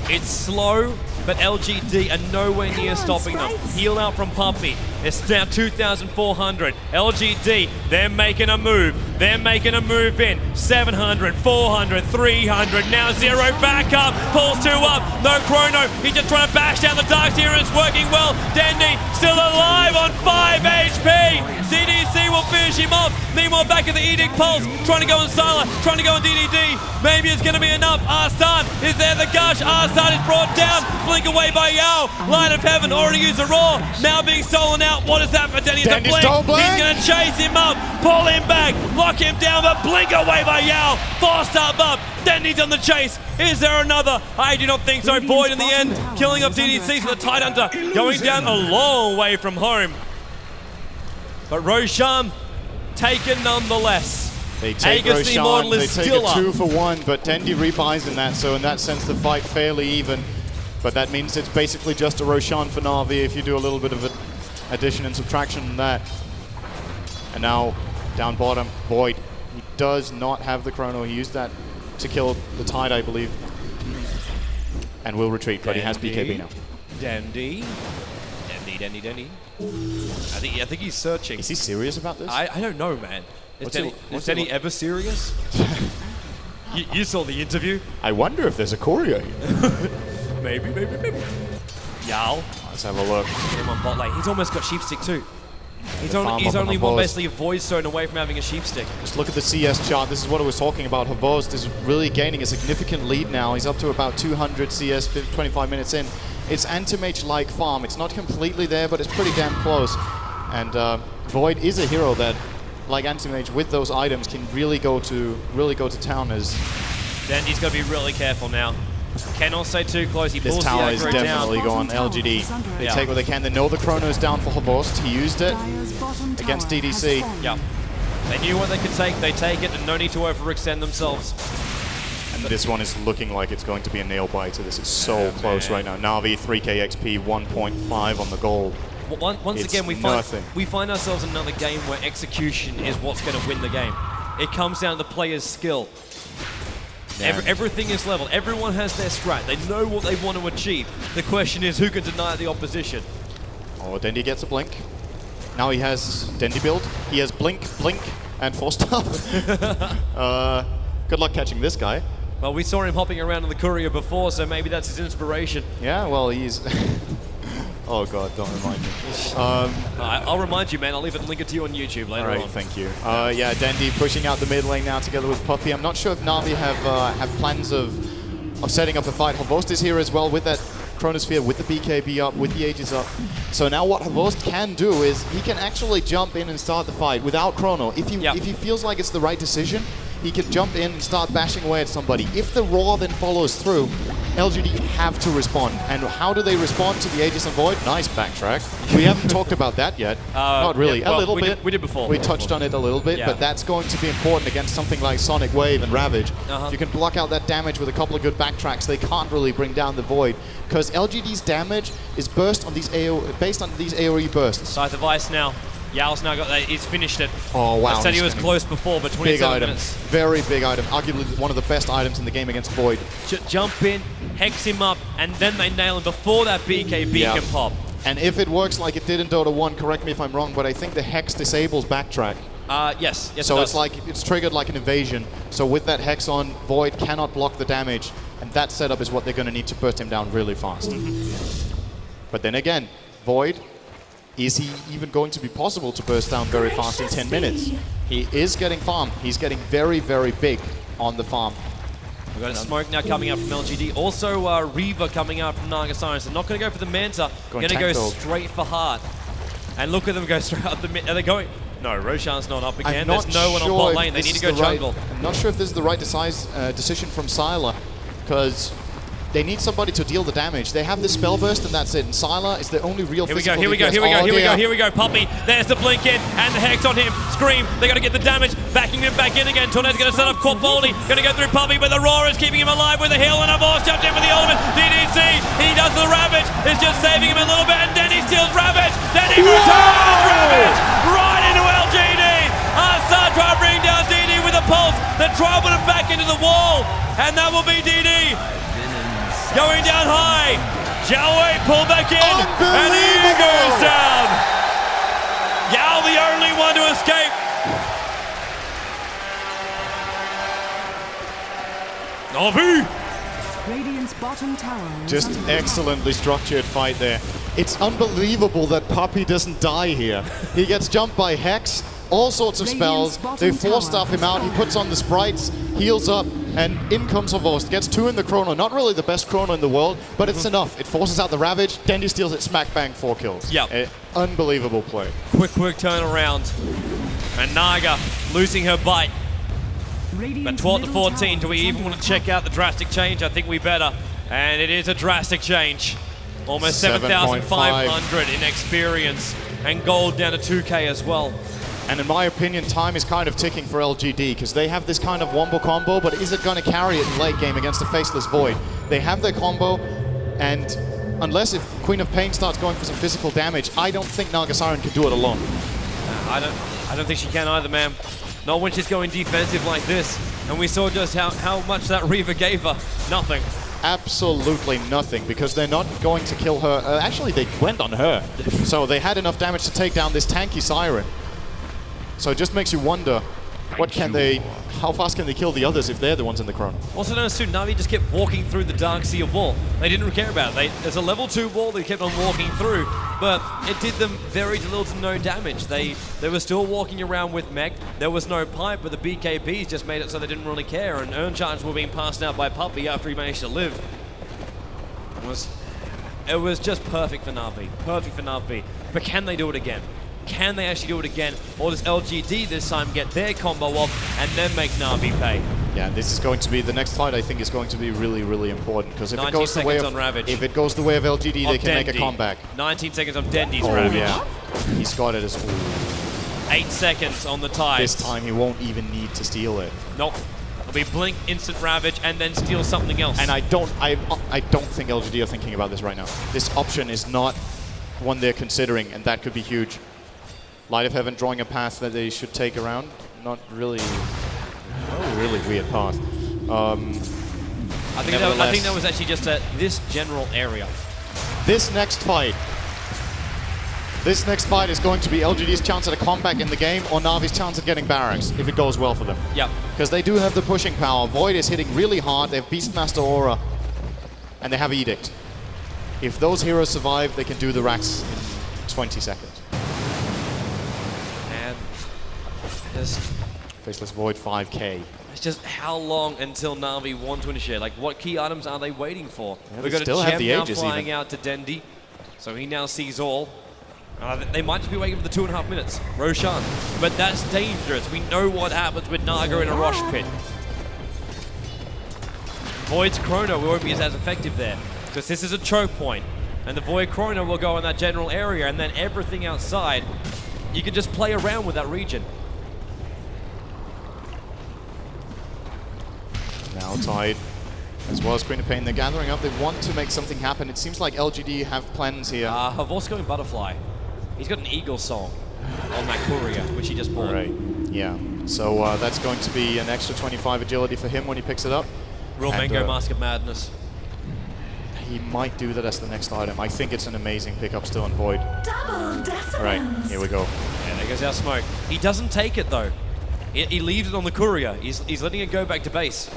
It's slow, but LGD are nowhere near stopping them. Heal out from Puppy. It's now 2,400. LGD, they're making a move. They're making a move in. 700, 400, 300. Now 0 back up. Pulls 2 up. No Chrono. He's just trying to bash down the Darks here, and it's working well. Dendy still alive on 5 HP. DDC will finish him off. Meanwhile, back at the Edict Pulse. Trying to go on Sylar. Trying to go on DDD. Maybe it's going to be enough. Arsat is there. The gush. Arsat is brought down. Blink away by Yao. Line of Heaven already used a Raw. Now being stolen out. What is that for Denny? It's a blink. He's going to chase him up. Pull him back. Lock him down. But blink away by Yao. Forced up. Denny's on the chase. Is there another? I do not think so. Void in the end. Killing off DDC. So the Tidehunter going down a long way from home. But Roshan taken nonetheless. They take Aegis Roshan, they take a 2 for 1, but Dendy rebuys in that, so in that sense the fight fairly even. But that means it's basically just a Roshan for Na'Vi if you do a little bit of an addition and subtraction on that. And now, down bottom, Void. He does not have the Chrono. He used that to kill the Tide, I believe. And will retreat, but he has BKB now. Dendy. I think he's searching. Is he serious about this? I don't know, man. Is Denny ever serious? you saw the interview. I wonder if there's a choreo here. Maybe. Yao. Let's have a look. Get him on bot lane. He's almost got Sheepstick too. He's only one basically a Void Stone away from having a Sheepstick. Just look at the CS chart. This is what I was talking about. Havost is really gaining a significant lead now. He's up to about 200 CS 25 minutes in. It's Antimage-like farm. It's not completely there, but it's pretty damn close. And Void is a hero that, like Antimage, with those items, can really go to town. As then he's got to be really careful now. Cannot stay too close. He pulls this tower is down. definitely going LGD. They take what they can. They know the Chrono's down for Havost. He used it against DDC. Yeah. They knew what they could take. They take it, and no need to overextend themselves. And this one is looking like it's going to be a nail biter. This is so close right now. Na'Vi 3k XP, 1.5 on the gold. Once again, we find ourselves in another game where execution is what's going to win the game. It comes down to the player's skill. Everything is level. Everyone has their strat. They know what they want to achieve. The question is who can deny the opposition. Oh, Dendi gets a blink. Now he has Dendi build. He has blink, blink, and force stop. Good luck catching this guy. Well, we saw him hopping around in the courier before, so maybe that's his inspiration. Yeah, well, he's... Oh god, don't remind me. I'll remind you, man. I'll even link it to you on YouTube later on. Thank you. Yeah, Dendi pushing out the mid lane now together with Puppy. I'm not sure if Na'Vi have plans of setting up a fight. Havost is here as well with that Chronosphere, with the BKB up, with the Aegis up. So now what Havost can do is he can actually jump in and start the fight without Chrono. If he feels like it's the right decision, he can jump in and start bashing away at somebody. If the Roar then follows through, LGD have to respond. And how do they respond to the Aegis and Void? Nice backtrack. We haven't talked about that yet. Not really. Yeah, well, a little bit. We did before. We touched on it a little bit, but that's going to be important against something like Sonic Wave and Ravage. If you can block out that damage with a couple of good backtracks, they can't really bring down the Void. Because LGD's damage is based on these AoE bursts. Scythe of Ice now. Yao's now got that. He's finished it. Oh, wow. I said he was close before, but 27 minutes. Very big item. Arguably one of the best items in the game against Void. Jump in, hex him up, and then they nail him before that BKB can pop. And if it works like it did in Dota 1, correct me if I'm wrong, but I think the hex disables backtrack. Yes, so it's triggered like an evasion. So with that hex on, Void cannot block the damage, and that setup is what they're going to need to burst him down really fast. But then again, Void, is he even going to be possible to burst down very fast in 10 minutes? He is getting farm. He's getting very, very big on the farm. We've got a smoke now coming up from LGD. Also, Reaver coming out from Nagasaki. So not going to go for the Manta. Going to go straight for Heart. And look at them go straight up the mid. Are they going? No, Roshan's not up again. There's no one on bot lane. They need to go jungle. I'm not sure if this is the right decision from Sylar, because they need somebody to deal the damage. They have this spell burst and that's it. And Sylar is the only real physical Here we go. Puppy, there's the blink in and the hex on him. Scream, they got to get the damage. Backing him back in again. Tornado's going to set up Corpoldi. Going to go through Puppy, but the Roar is keeping him alive with a heal and a Force jumped in for the ultimate. DDC, he does the Ravage. It's just saving him a little bit and then he steals Ravage. Then he returns Ravage right into LGD. Arsar trying to bring down DD with a pulse. Then try to put him back into the wall. And that will be DD. Going down high. Xiaowei pulled back in. And he goes down. Yao the only one to escape. Na'Vi. Radiant's bottom tower. Just excellently structured fight there. It's unbelievable that Puppy doesn't die here. He gets jumped by Hex, all sorts of spells. They force stuff him out. He puts on the sprites, heals up, and in comes Havost. Gets 2 in the Chrono. Not really the best Chrono in the world, but it's enough. It forces out the Ravage. Dendi steals it, smack bang, 4 kills. Yep. Unbelievable play. Quick turnaround. And Naga losing her bite. But 12 to 14, do we even want to check out the drastic change? I think we better. And it is a drastic change. Almost 7,500 in experience. And gold down to 2K as well. And in my opinion, time is kind of ticking for LGD because they have this kind of wombo combo, but is it going to carry it in late game against the Faceless Void? They have their combo, and unless if Queen of Pain starts going for some physical damage, I don't think Nagasaki can do it alone. I don't think she can either, man. Not when she's going defensive like this. And we saw just how much that Reaver gave her. Nothing. Absolutely nothing, because they're not going to kill her. Actually, they went on her. So they had enough damage to take down this tanky Siren. So it just makes you wonder, how fast can they kill the others if they're the ones in the Chrono? Also notice too, Na'Vi just kept walking through the Darkseer wall. They didn't care about it. There's a level 2 wall they kept on walking through, but it did them very little to no damage. They were still walking around with mech. There was no pipe, but the BKBs just made it so they didn't really care, and Urn Charges were being passed out by Puppy after he managed to live. It was just perfect for Na'Vi. Perfect for Na'Vi. But can they do it again? Can they actually do it again? Or does LGD this time get their combo off and then make Na'Vi pay? Yeah, this is going to be, the next fight I think is going to be really, really important, because if it goes the way of Ravage. If it goes the way of LGD, they can make a comeback. 19 seconds on Dendi's Ravage. Yeah. He's got it as full. 8 seconds on the tide. This time he won't even need to steal it. Nope. It'll be blink, instant Ravage, and then steal something else. And I don't think LGD are thinking about this right now. This option is not one they're considering, and that could be huge. Light of Heaven drawing a path that they should take around. not really. Oh, really weird path. I think that was actually just this general area. This next fight is going to be LGD's chance at a comeback in the game or Na'Vi's chance at getting barracks, if it goes well for them. Yep. Because they do have the pushing power. Void is hitting really hard, they have Beastmaster Aura, and they have Edict. If those heroes survive, they can do the racks in 20 seconds. And just Faceless Void 5k. it's just how long until Na'Vi want to initiate? Like, what key items are they waiting for? Yeah, We've got still a have gem the now Aegis flying even. out to Dendi, so he now sees all. They might just be waiting for the 2.5 minutes. Roshan, but that's dangerous. We know what happens with Naga in a Rosh pit. Void's Chrono won't be as effective there, because this is a choke point, and the Void Chrono will go in that general area, and then everything outside, you can just play around with that region. Now Tide, as well as Queen of Pain, they're gathering up. They want to make something happen. It seems like LGD have plans here. Havor's going Butterfly. He's got an Eagle song on that courier, which he just bought. Right, yeah. So that's going to be an extra 25 agility for him when he picks it up. Real Mango Mask of Madness. He might do that as the next item. I think it's an amazing pickup still on Void. Right, here we go. And there goes our smoke. He doesn't take it though. He leaves it on the courier. He's letting it go back to base.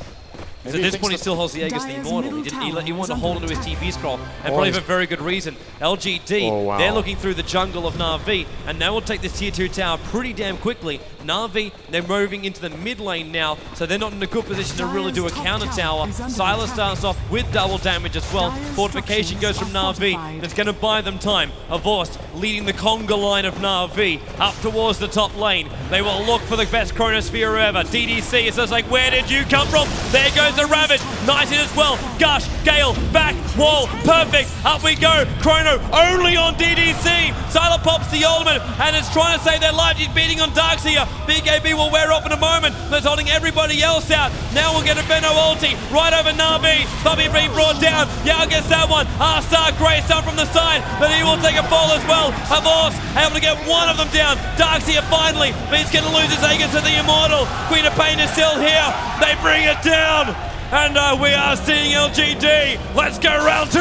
So at this point, he still holds the Aegis the Immortal. He wanted to hold onto his TP scroll, and probably for a very good reason. LGD, they're looking through the jungle of Na'Vi, and they will take this tier 2 tower pretty damn quickly. Na'Vi, they're moving into the mid lane now, so they're not in a good position to really do a counter tower. Sylas starts off with double damage as well. Fortification goes from Na'Vi. That's going to buy them time. Avorst leading the conga line of Na'Vi up towards the top lane. They will look for the best Chronosphere ever. DDC, it's just like, where did you come from? There goes the Ravage. Nice hit as well. Gush, Gale, back, wall, perfect. Up we go. Chrono only on DDC. Sylar pops the ultimate and it's trying to save their life. He's beating on Darkseer. BKB will wear off in a moment. That's holding everybody else out. Now we'll get a Benno ulti right over Na'Vi. Bobby being brought down. Yao gets that one. R-Star Greystone from the side, but he will take a fall as well. Havor's able to get one of them down. Darkseer finally, but he's going to lose his Aegis to the Immortal. Queen of Pain is still here. They bring it down. And we are seeing LGD. Let's go round 2.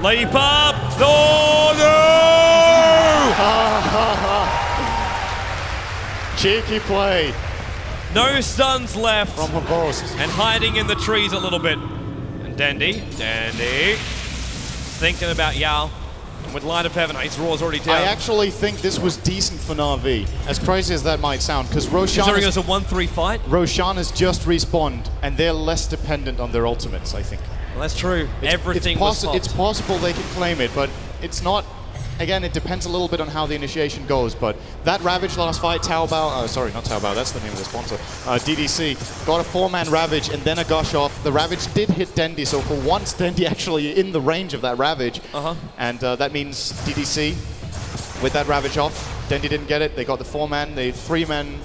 Leap up. Oh no! Cheeky play. No stuns left. From Havorst. And hiding in the trees a little bit. And Dendi. Thinking about Yao. And with Light of Heaven, his Raw's already down. I actually think this was decent for Na'Vi, as crazy as that might sound, because Roshan is a 1-3 fight. Roshan has just respawned, and they're less dependent on their ultimates, I think. Well, that's true. Everything was popped. It's possible they can claim it, but it's not. Again, it depends a little bit on how the initiation goes, but that Ravage last fight, sorry, not Taobao, that's the name of the sponsor, DDC, got a 4-man Ravage and then a Gush off. The Ravage did hit Dendi, so for once, Dendi actually in the range of that Ravage. And that means DDC, with that Ravage off, Dendi didn't get it, they got the 4-man, the 3-man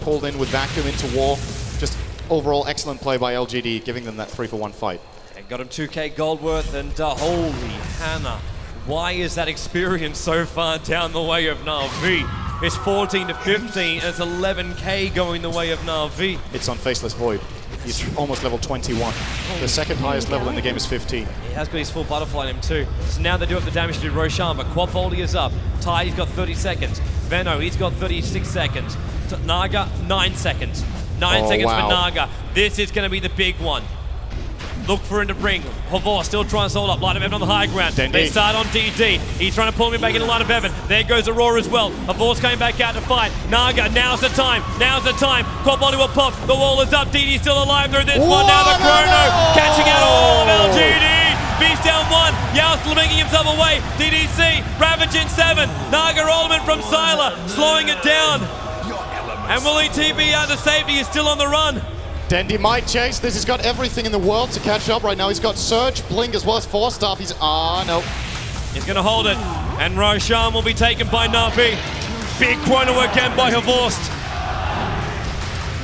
pulled in with Vacuum into war. Just overall excellent play by LGD, giving them that 3-for-1 fight. And got him 2k gold worth, and holy Hannah. Why is that experience so far down the way of Na'Vi? It's 14 to 15, and it's 11k going the way of Na'Vi. It's on Faceless Void. He's almost level 21. The second highest level in the game is 15. He has got his full butterfly in him too. So now they do have the damage to Roshan, but Quad Voldy is up. Ty, he's got 30 seconds. Venno, he's got 36 seconds. Naga, 9 seconds. 9 seconds for Naga. This is going to be the big one. Look for him to bring. Havor still trying to hold up. Light of Heaven on the high ground. Dendi. They start on DD. He's trying to pull him back into Light of Heaven. There goes Aurora as well. Havor's coming back out to fight. Naga, now's the time. Now's the time. Quad Body will pop. The wall is up. DD's still alive through this one. Now the Chrono catching out all of LGD. Beast down 1. Yao still making himself away. DDC. Ravage in 7. Naga ultimate from Sylar. Slowing it down. And will he TP out to safety? He's still on the run. Dendi might chase this. He's got everything in the world to catch up right now. He's got Surge, Blink, as well as Force Staff. He's... no. He's going to hold it. And Roshan will be taken by Na'Vi. Big Chrono again by Havorst.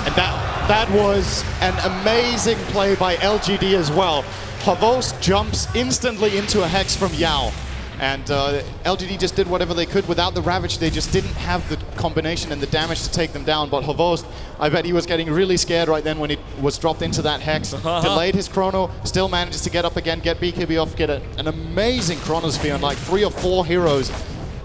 And that was an amazing play by LGD as well. Havorst jumps instantly into a Hex from Yao. And LGD just did whatever they could. Without the Ravage, they just didn't have the combination and the damage to take them down. But Havost, I bet he was getting really scared right then when he was dropped into that Hex. Delayed his chrono, still manages to get up again, get BKB off, get an amazing chronosphere on like 3 or 4 heroes.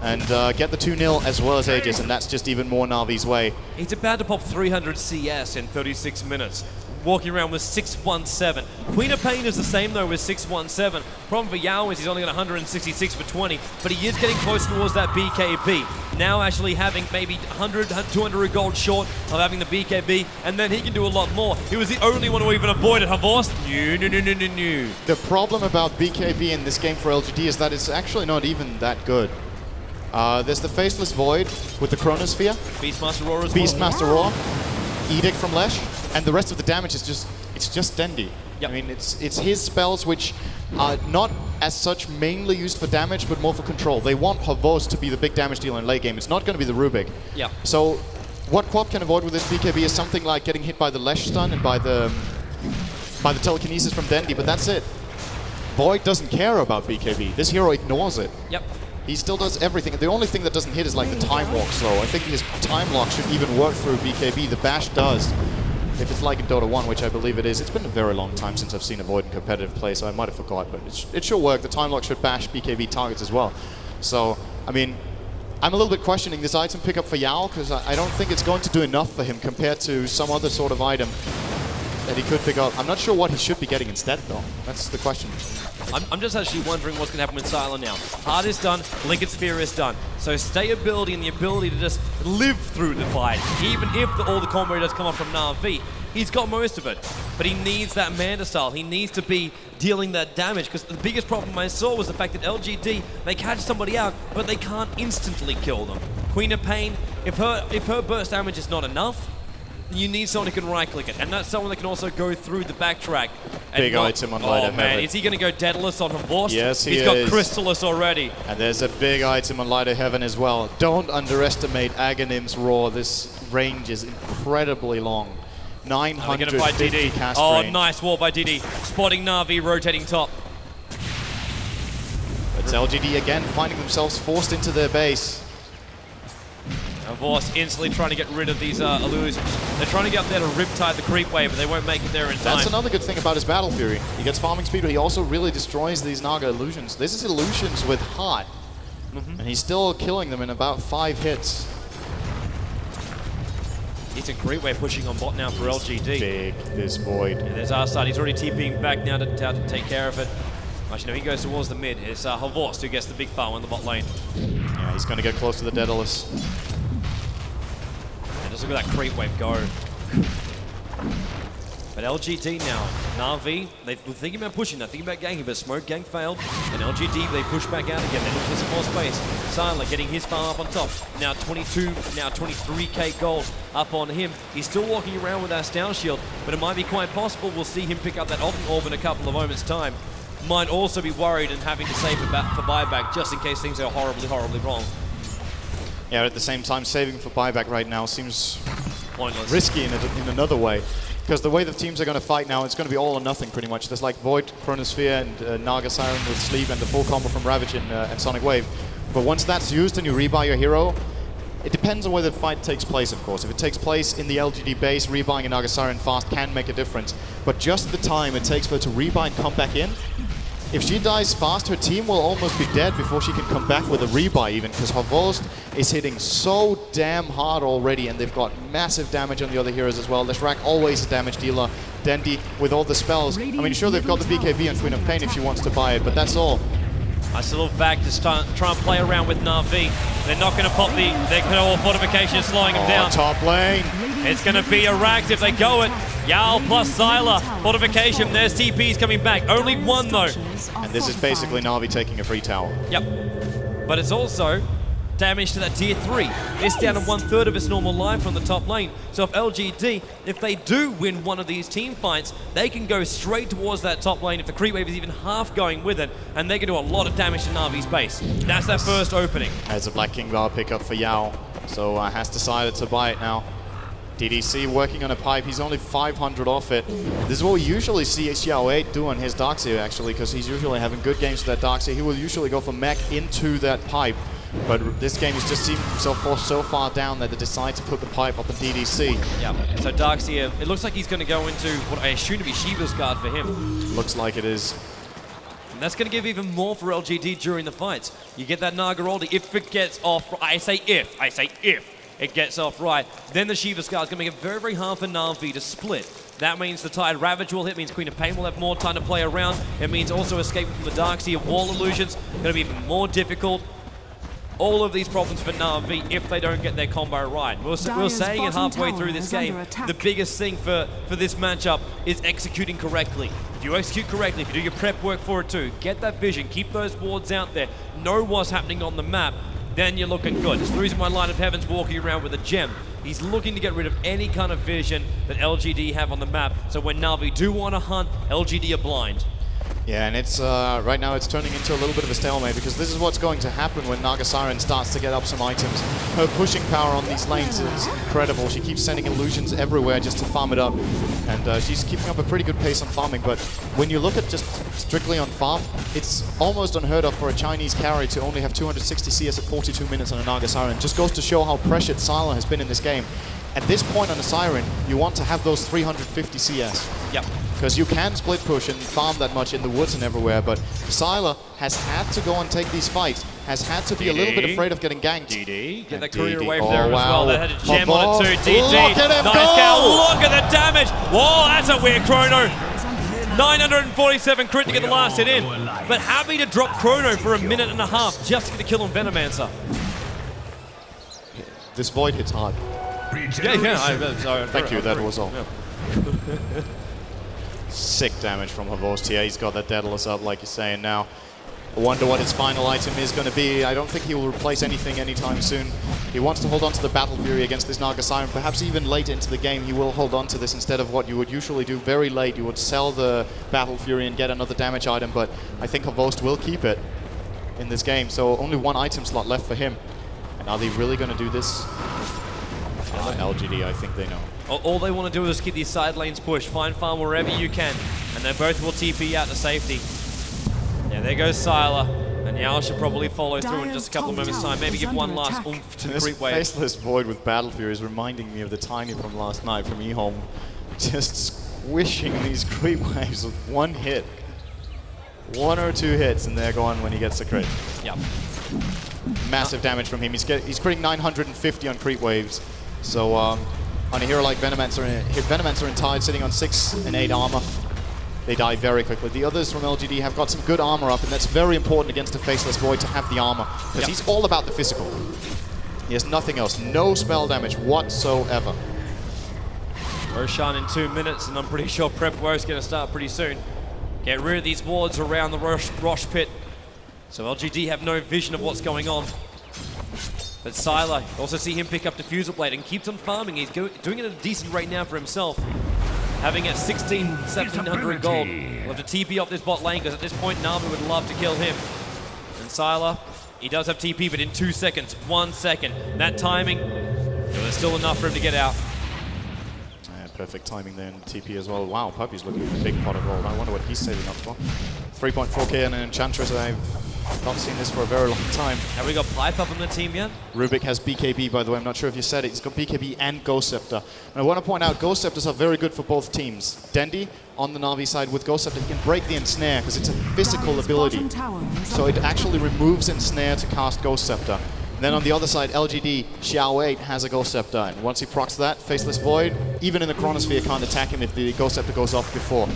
And get the 2-0 as well as Aegis, and that's just even more Na'Vi's way. He's about to pop 300 CS in 36 minutes. Walking around with 617. Queen of Pain is the same though with 617. Problem for Yao is he's only got 166 for 20, but he is getting close towards that BKB. Now actually having maybe 100, 200 gold short of having the BKB, and then he can do a lot more. He was the only one who even avoided Havost. No. The problem about BKB in this game for LGD is that it's actually not even that good. There's the Faceless Void with the Chronosphere. Beastmaster Roar as well. Beastmaster Roar. Edict from Lesh. And the rest of the damage is just Dendi. Yep. I mean, it's his spells which are not as such mainly used for damage, but more for control. They want Havost to be the big damage dealer in late game. It's not going to be the Rubik. Yeah. So what Quap can avoid with this BKB is something like getting hit by the Lesh stun and by the telekinesis from Dendi, but that's it. Void doesn't care about BKB. This hero ignores it. Yep. He still does everything. The only thing that doesn't hit is like the time walk slow. I think his time lock should even work through BKB. The bash does. If it's like in Dota 1, which I believe it is. It's been a very long time since I've seen a Void in competitive play, so I might have forgot, but it should work. The time lock should bash BKB targets as well. So, I mean, I'm a little bit questioning this item pickup for Yao, because I don't think it's going to do enough for him compared to some other sort of item that he could pick up. I'm not sure what he should be getting instead, though. That's the question. I'm just actually wondering what's going to happen with Sylar now. Heart is done, Linked Sphere is done. So stayability and the ability to just live through the fight, even if all the combo does come off from Na'Vi, he's got most of it. But he needs that Manta style. He needs to be dealing that damage, because the biggest problem I saw was the fact that LGD, they catch somebody out, but they can't instantly kill them. Queen of Pain, if her burst damage is not enough, you need someone who can right-click it, and that's someone that can also go through the backtrack. Big item on Light of Oh man, Heaven. is he going to go Daedalus on Havost? Yes, he is. He's got Crystallis already. And there's a big item on Light of Heaven as well. Don't underestimate Aghanim's Roar. This range is incredibly long. 950 cast range. Nice wall by DD. Spotting Na'Vi, rotating top. It's LGD again finding themselves forced into their base. Havost instantly trying to get rid of these illusions. They're trying to get up there to riptide the creep wave, but they won't make it there in time. That's another good thing about his Battle Fury. He gets farming speed, but he also really destroys these Naga illusions. This is illusions with heart, and he's still killing them in about 5 hits. It's a great way pushing on bot now for LGD. Big, this Void. And there's our side. He's already TPing back now to take care of it. Actually, no, he goes towards the mid. It's Havost who gets the big farm on the bot lane. Yeah, he's going to get close to the Daedalus. Just look at that creep wave go. But LGD now, Na'Vi, they're thinking about pushing, they're thinking about ganking, but Smoke Gang failed, and LGD, they push back out again, they look for some more space. Sylar getting his farm up on top, now 22, now 23k gold up on him. He's still walking around with that Stone Shield, but it might be quite possible we'll see him pick up that Alton Orb in a couple of moments' time. Might also be worried and having to save for buyback, just in case things go horribly, horribly wrong. Yeah, at the same time, saving for buyback right now seems pointless, risky in another way. Because the way the teams are going to fight now, it's going to be all or nothing pretty much. There's like Void, Chronosphere, and Naga Siren with Sleep, and the full combo from Ravage and Sonic Wave. But once that's used and you rebuy your hero, it depends on where the fight takes place, of course. If it takes place in the LGD base, rebuying a Naga Siren fast can make a difference. But just the time it takes for her to rebuy and come back in, if she dies fast, her team will almost be dead before she can come back with a rebuy even, because Havost is hitting so damn hard already, and they've got massive damage on the other heroes as well. Leshrac always a damage dealer. Dendi with all the spells. I mean, sure, they've got the BKB on Queen of Pain if she wants to buy it, but that's all. Nice little vac to try and play around with Na'Vi. They're not going to pop their core fortification, slowing them down. Top lane. It's going to be a Rax if they go it. Yao plus Sylar. Fortification, there's TPs coming back. Only one though. And this is basically Na'Vi taking a free tower. Yep. But it's also damage to that tier 3. It's down to 1/3 of its normal life from the top lane. So if LGD, if they do win one of these team fights, they can go straight towards that top lane if the creep wave is even half going with it, and they can do a lot of damage to Na'Vi's base. That's their first opening. As a Black King Bar pickup for Yao. So has decided to buy it now. DDC working on a pipe. He's only 500 off it. This is what we usually see Xiao8 do on his Darkseer, actually, because he's usually having good games with that Darkseer. He will usually go for mech into that pipe. But this game he's just seen himself forced so far down that they decide to put the pipe up on DDC. Yeah, so Darkseer, it looks like he's going to go into what I assume to be Shiva's guard for him. Looks like it is. And that's going to give even more for LGD during the fights. You get that Nagaroldi, if it gets off, I say if it gets off right, then the Shiva's guard is going to make it very, very hard for Na'Vi to split. That means the Tide Ravage will hit, means Queen of Pain will have more time to play around. It means also escaping from the Darkseer Wall Illusions, going to be even more difficult. All of these problems for Na'Vi if they don't get their combo right. We're saying it halfway through this game, the biggest thing for this matchup is executing correctly. If you execute correctly, if you do your prep work for it too, get that vision, keep those wards out there, know what's happening on the map, then you're looking good. It's the reason why Light of Heaven's walking around with a gem. He's looking to get rid of any kind of vision that LGD have on the map, so when Na'Vi do want to hunt, LGD are blind. Yeah, and it's right now it's turning into a little bit of a stalemate because this is what's going to happen when Naga Siren starts to get up some items. Her pushing power on these lanes is incredible. She keeps sending illusions everywhere just to farm it up, and she's keeping up a pretty good pace on farming. But when you look at just strictly on farm, it's almost unheard of for a Chinese carry to only have 260 CS at 42 minutes on a Naga Siren. Just goes to show how pressured Sylar has been in this game. At this point on a Siren, you want to have those 350 CS. Yep. Because you can split push and farm that much in the woods and everywhere, but Sylar has had to go and take these fights, has had to be a little bit afraid of getting ganked. DD, get and that courier DD. wave there as well. That had a gem Pop on it too. off. DD, Look at him nice go! cow. Look at the damage. Whoa, that's a weird chrono. 947 crit to get the last hit in, but happy to drop chrono for a minute and a half just to get a kill on Venomancer. This void hits hard. Yeah. Thank you, that was all. Yeah. Sick damage from Havost here. He's got that Daedalus up, like you're saying now. I wonder what his final item is going to be. I don't think he will replace anything anytime soon. He wants to hold on to the Battle Fury against this Naga Siren. Perhaps even late into the game, he will hold on to this instead of what you would usually do very late. You would sell the Battle Fury and get another damage item, but I think Havost will keep it in this game. So only one item slot left for him. And are they really going to do this? LGD, I think they know. All they want to do is keep these side lanes pushed, find farm wherever you can, and they both will TP out to safety. Yeah, there goes Sylar, and Yao should probably follow through in just a couple of moments' time. Maybe give one last oomph to the creep wave. This faceless void with Battle Fury is reminding me of the Tiny from last night from eHome. Just squishing these creep waves with one hit. One or two hits, and they're gone when he gets the crit. Yep. Massive damage from him. He's critting 950 on creep waves. So on a hero like Venomancer and Tide sitting on 6 and 8 armor, they die very quickly. The others from LGD have got some good armor up, and that's very important against a faceless void to have the armor, because he's all about the physical. He has nothing else, no spell damage whatsoever. Roshan in 2 minutes, and I'm pretty sure prep work is going to start pretty soon. Get rid of these wards around the Rosh pit, so LGD have no vision of what's going on. But Sylar, also see him pick up Diffusal Blade and keeps on farming. He's doing it at a decent rate now for himself. Having at 1700 gold. We'll have to TP off this bot lane because at this point Na'Vi would love to kill him. And Sylar, he does have TP, but in 2 seconds, 1 second. That timing, there's still enough for him to get out. Yeah, perfect timing there in TP as well. Wow, Puppy's looking a big pot of gold. I wonder what he's saving up for. 3.4k and an Enchantress. I've not seen this for a very long time. Have we got Pipe up on the team yet? Rubik has BKB, by the way. I'm not sure if you said it. He's got BKB and Ghost Scepter. And I want to point out, Ghost Scepters are very good for both teams. Dendi, on the Na'Vi side with Ghost Scepter, he can break the Ensnare because it's a physical ability. So it actually removes Ensnare to cast Ghost Scepter. And then on the other side, LGD, Xiao8 has a Ghost Scepter. And once he procs that, Faceless Void, even in the Chronosphere, can't attack him if the Ghost Scepter goes off before.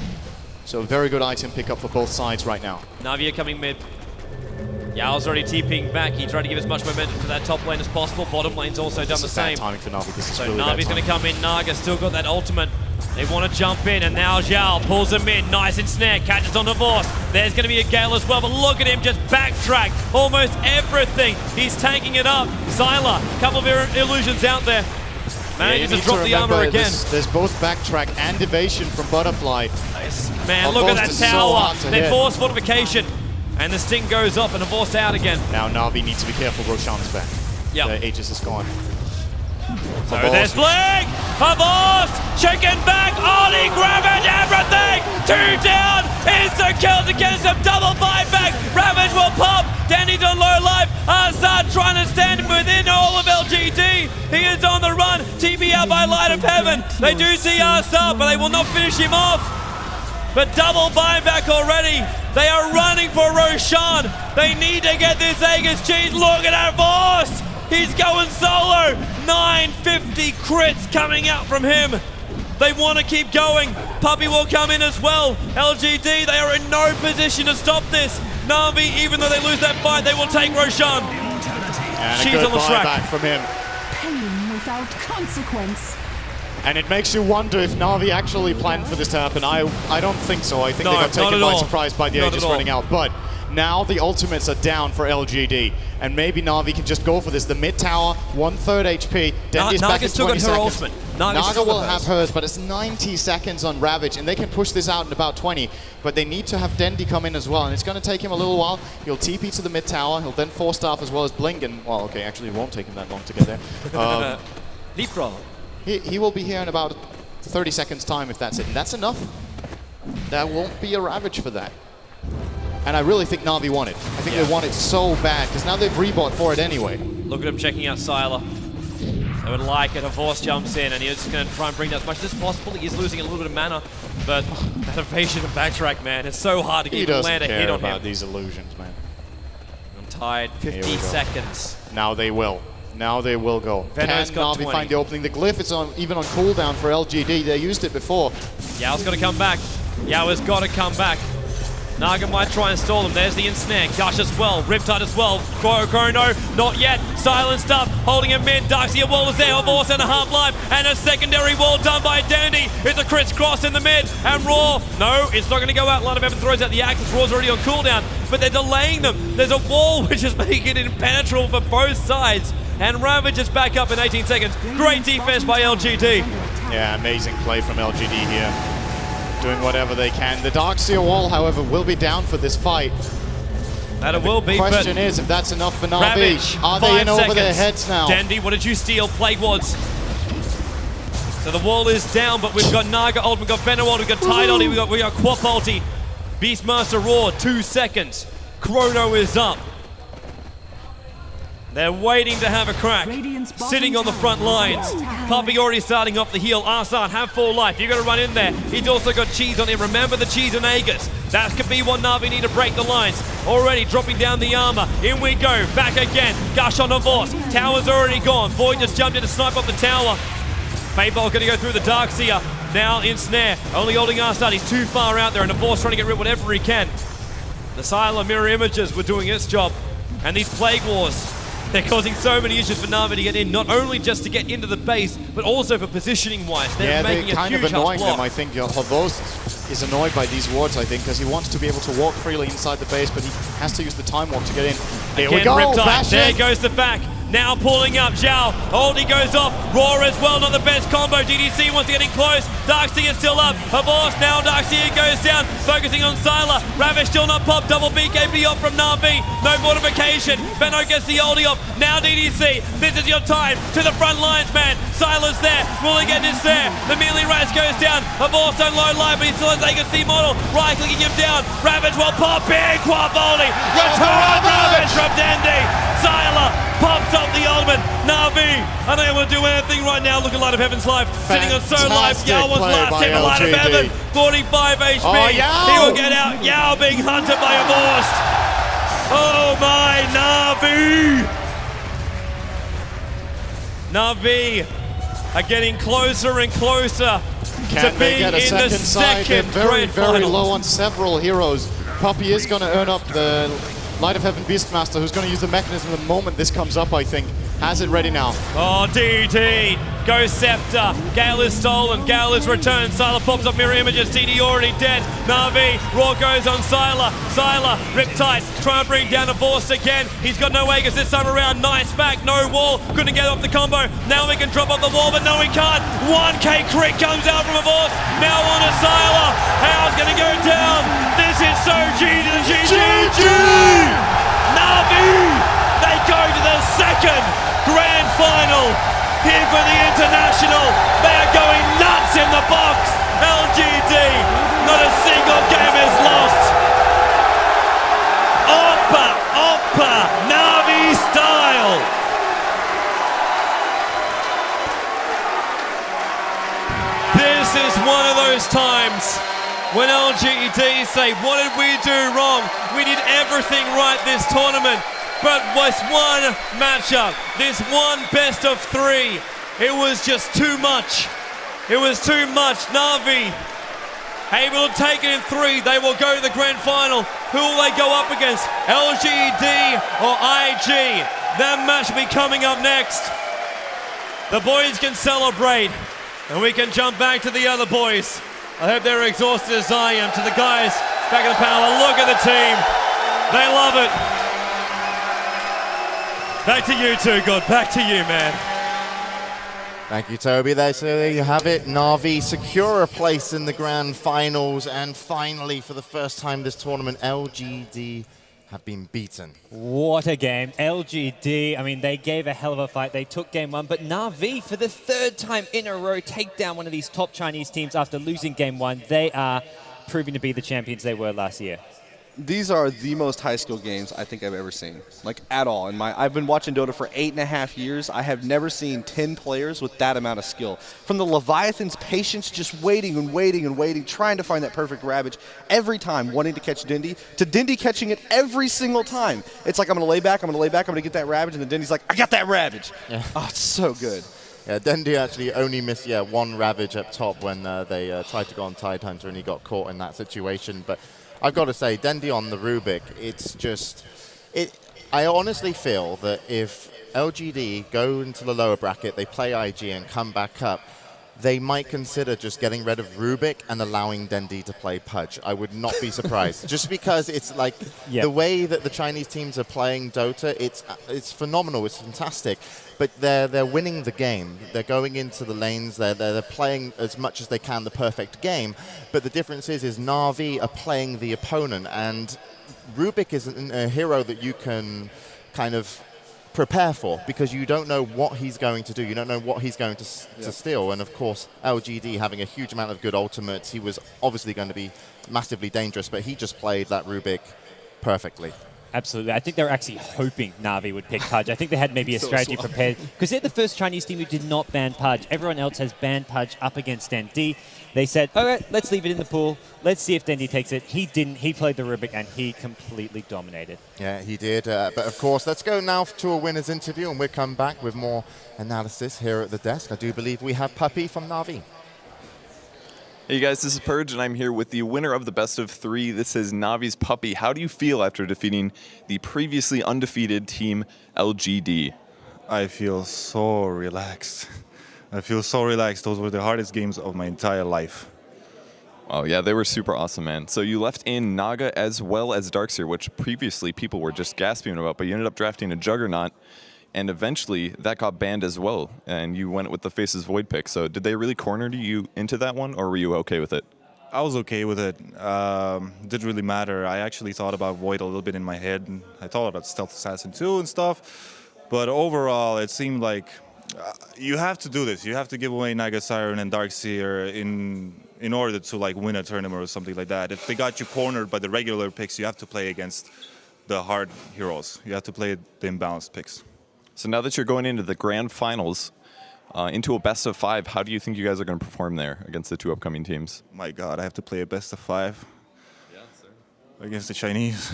So a very good item pickup for both sides right now. Na'Vi are coming mid. Yao's already TPing back. He tried to give as much momentum to that top lane as possible. Bottom lane's also done the same. Bad timing for Na'Vi. This is so really Na'Vi's going to come in. Naga's still got that ultimate. They want to jump in, and now Zhao pulls him in. Nice and snare. Catches on Divorce. There's going to be a Gale as well, but look at him just backtrack almost everything. He's tanking it up. Sylar, couple of illusions out there. Manages to drop the armor again. There's both backtrack and evasion from Butterfly. Nice. Man, look at that tower. They force fortification. And the sting goes off and Divorce out again. Now Na'Vi needs to be careful. Roshan's back. Yeah. The Aegis is gone. So there's Blink! Havos! Chicken back! Ollie, Ravage, everything! 2 down! Instant kills against him! Double fight back! Ravage will pop! Danny's on low life! Assad trying to stand within all of LGD! He is on the run! TP out by Light of Heaven! They do see Assad, but they will not finish him off! But double buyback already! They are running for Roshan! They need to get this Aegis cheese! Look at that Voss! He's going solo! 950 crits coming out from him. They want to keep going. Puppy will come in as well. LGD, they are in no position to stop this. Na'Vi, even though they lose that fight, they will take Roshan. And She's a good on the track. buyback from him. Pain without consequence. And it makes you wonder if Na'Vi actually planned for this to happen. I don't think so. I think No, they got taken not at by all. surprise by the Not Aegis at all. running out. But now the ultimates are down for LGD. And maybe Na'Vi can just go for this. The mid tower, 1/3 HP. Dendi's back in Naga's still got 20 her seconds. ultimate. Naga's Naga still will got have hers, but it's 90 seconds on Ravage, and they can push this out in about 20. But they need to have Dendi come in as well, and it's going to take him a little while. He'll TP to the mid tower. He'll then 4-staff as well as Blink, and well, okay, actually, it won't take him that long to get there. Leapfrog. He will be here in about 30 seconds time if that's it, and that's enough. There won't be a Ravage for that. And I really think Na'Vi want it. I think they want it so bad, because now they've rebought for it anyway. Look at him checking out Sylar. They would like it. Horse jumps in, and he's just going to try and bring down as much as possible. He is losing a little bit of mana, but that evasion and backtrack, man, it's so hard to get land a hit on about him. these illusions, man. I'm tired. 50 seconds. Now they will. Now they will go. Venom's Can got Na'Vi 20. find the opening? The glyph is even on cooldown for LGD. They used it before. Yao's got to come back. Yao has got to come back. Naga might try and stall him. There's the ensnare. Gush as well. Riptide as well. Chrono, not yet. Silent stuff. Holding him mid. Darkseer wall is there. Horse and a half-life. And a secondary wall done by Dandy. It's a crisscross in the mid. And Raw. No, it's not going to go out. Light of Heaven throws out the Axis. Raw's already on cooldown. But they're delaying them. There's a wall which is making it impenetrable for both sides. And Ravage is back up in 18 seconds. Great defense by LGD. Yeah, amazing play from LGD here. Doing whatever they can. The Darkseer wall, however, will be down for this fight. That it will be, The question is if that's enough for Na'Vi. Ravage, Are they 5 in over seconds. their heads now? Dandy, what did you steal? Plague Wards. So the wall is down, but we've got Naga ult, we've got Venom ult, we've got Tide ulti, we got Quap ulti. Beastmaster Raw, 2 seconds. Chrono is up. They're waiting to have a crack. Sitting on the front lines. Puppy already starting off the heel. Arsad have full life. You got to run in there. He's also got cheese on him. Remember the cheese and Aegis. That could be what Na'Vi need to break the lines. Already dropping down the armor. In we go. Back again. Gush on the Force. Tower's already gone. Void just jumped in to snipe off the tower. Fable going to go through the Darkseer. Now in snare. Only holding Arsad. He's too far out there. And the Force trying to get rid of whatever he can. The Sylar mirror images were doing its job. And these Plague Wars. They're causing so many issues for Na'Vi to get in, not only just to get into the base, but also for positioning-wise. They're making kind a of huge annoying block. them, I think. Havos is annoyed by these wards, I think, because he wants to be able to walk freely inside the base, but he has to use the time walk to get in. Here we go, Riptide. There Bastion. goes the back. Now pulling up, Zhao. Oldie goes off. Raw as well, not the best combo. DDC wants to get in close. Darkseer is still up. Havos now, Darkseer goes down. Focusing on Sylar. Ravish still not popped. Double BKB off from Na'Vi. No mortification. Benno gets the oldie off. Now DDC. This is your time. To the front lines, man. Sylar's there. Will he get this there? The melee raz goes down. Havos on low life, but he still has Aegis C model. Right clicking him down. Ravage will pop. Big quad oldie. Return Ravage from Dandy. Sylar pops up the ultimate. Na'Vi are they able to do anything right now? Look at Light of Heaven's life. Sitting on so life. Fantastic Yao was play last by hit, but Light of LGD. Heaven. 45 HP. Oh, Yao! He will get out. Yao being hunted by a Vorst. Oh my, Na'Vi. Na'Vi are getting closer and closer Can to they being get a in the second side? They're second very, grand very final. low on several heroes. Puppy is going to earn up the Light of Heaven Beastmaster, who's going to use the mechanism the moment this comes up, I think. Has it ready now. Oh, DD. Go Scepter. Gale is stolen. Gale is returned. Sylar pops up mirror images. TD already dead. Na'Vi. Raw goes on Sylar. Sylar. Riptide. Trying to bring down the Vorst again. He's got no Aegis this time around. Nice back. No wall. Couldn't get off the combo. Now we can drop off the wall, but no, he can't. 1K crit comes out from a Vorst. Now on to Sylar. How's going to go down? This is so G to the GG. Na'Vi. They go to the second grand final. here for the international. They are going nuts in the box. LGD, not a single game is lost. Oppa, Na'Vi style. This is one of those times when LGD say, what did we do wrong? We did everything right this tournament. But was one matchup, this one best of three, it was just too much. It was too much. Na'Vi able to take it in three. They will go to the grand final. Who will they go up against? LGD or IG? That match will be coming up next. The boys can celebrate, and we can jump back to the other boys. I hope they're exhausted as I am. To the guys back in the panel, look at the team. They love it. Back to you two, God. Back to you, man. Thank you, Toby. There you have it. Na'Vi secure a place in the grand finals, and finally, for the first time this tournament, LGD have been beaten. What a game. LGD, I mean, they gave a hell of a fight. They took game one, but Na'Vi, for the third time in a row, take down one of these top Chinese teams after losing game one. They are proving to be the champions they were last year. These are the most high-skill games I think I've ever seen, like at all. I've been watching Dota for 8.5 years. I have never seen 10 players with that amount of skill. From the Leviathan's patience, just waiting and waiting and waiting, trying to find that perfect Ravage every time, wanting to catch Dindy, to Dindy catching it every single time. It's like, I'm going to lay back, I'm going to get that Ravage, and then Dindy's like, I got that Ravage. Yeah. Oh, it's so good. Yeah, Dindy actually only missed one Ravage up top when they tried to go on Tide Hunter, and he got caught in that situation. But I've got to say, Dendy on the Rubik, it's just, I honestly feel that if LGD go into the lower bracket, they play IG and come back up, they might consider just getting rid of Rubik and allowing Dendy to play Pudge. I would not be surprised. Just because it's like the way that the Chinese teams are playing Dota, it's phenomenal, it's fantastic. But they're winning the game. They're going into the lanes. They're playing as much as they can the perfect game. But the difference is Na'Vi are playing the opponent, and Rubik is a hero that you can kind of prepare for, because you don't know what he's going to do. You don't know what he's going to steal. And of course, LGD having a huge amount of good ultimates, he was obviously going to be massively dangerous, but he just played that Rubik perfectly. Absolutely. I think they were actually hoping Na'Vi would pick Pudge. I think they had maybe a strategy prepared, because they're the first Chinese team who did not ban Pudge. Everyone else has banned Pudge up against Dendy. They said, all right, let's leave it in the pool. Let's see if Dendy takes it. He didn't. He played the Rubik, and he completely dominated. Yeah, he did. But of course, let's go now to a winner's interview, and we'll come back with more analysis here at the desk. I do believe we have Puppy from Na'Vi. Hey guys, this is Purge, and I'm here with the winner of the best of three. This is Na'Vi's Puppy. How do you feel after defeating the previously undefeated team LGD? I feel so relaxed. I feel so relaxed. Those were the hardest games of my entire life. Oh yeah, they were super awesome, man. So you left in Naga as well as Darkseer, which previously people were just gasping about, but you ended up drafting a Juggernaut, and eventually that got banned as well, and you went with the Faces Void pick. So did they really corner you into that one, or were you okay with it? I was okay with it. Didn't really matter. I actually thought about Void a little bit in my head, and I thought about Stealth Assassin 2 and stuff, but overall it seemed like you have to do this. You have to give away Naga Siren and Darkseer in order to like win a tournament or something like that. If they got you cornered by the regular picks, you have to play against the hard heroes. You have to play the imbalanced picks. So now that you're going into the grand finals, into a best of 5, how do you think you guys are going to perform there against the two upcoming teams? My God, I have to play a best of 5 against the Chinese.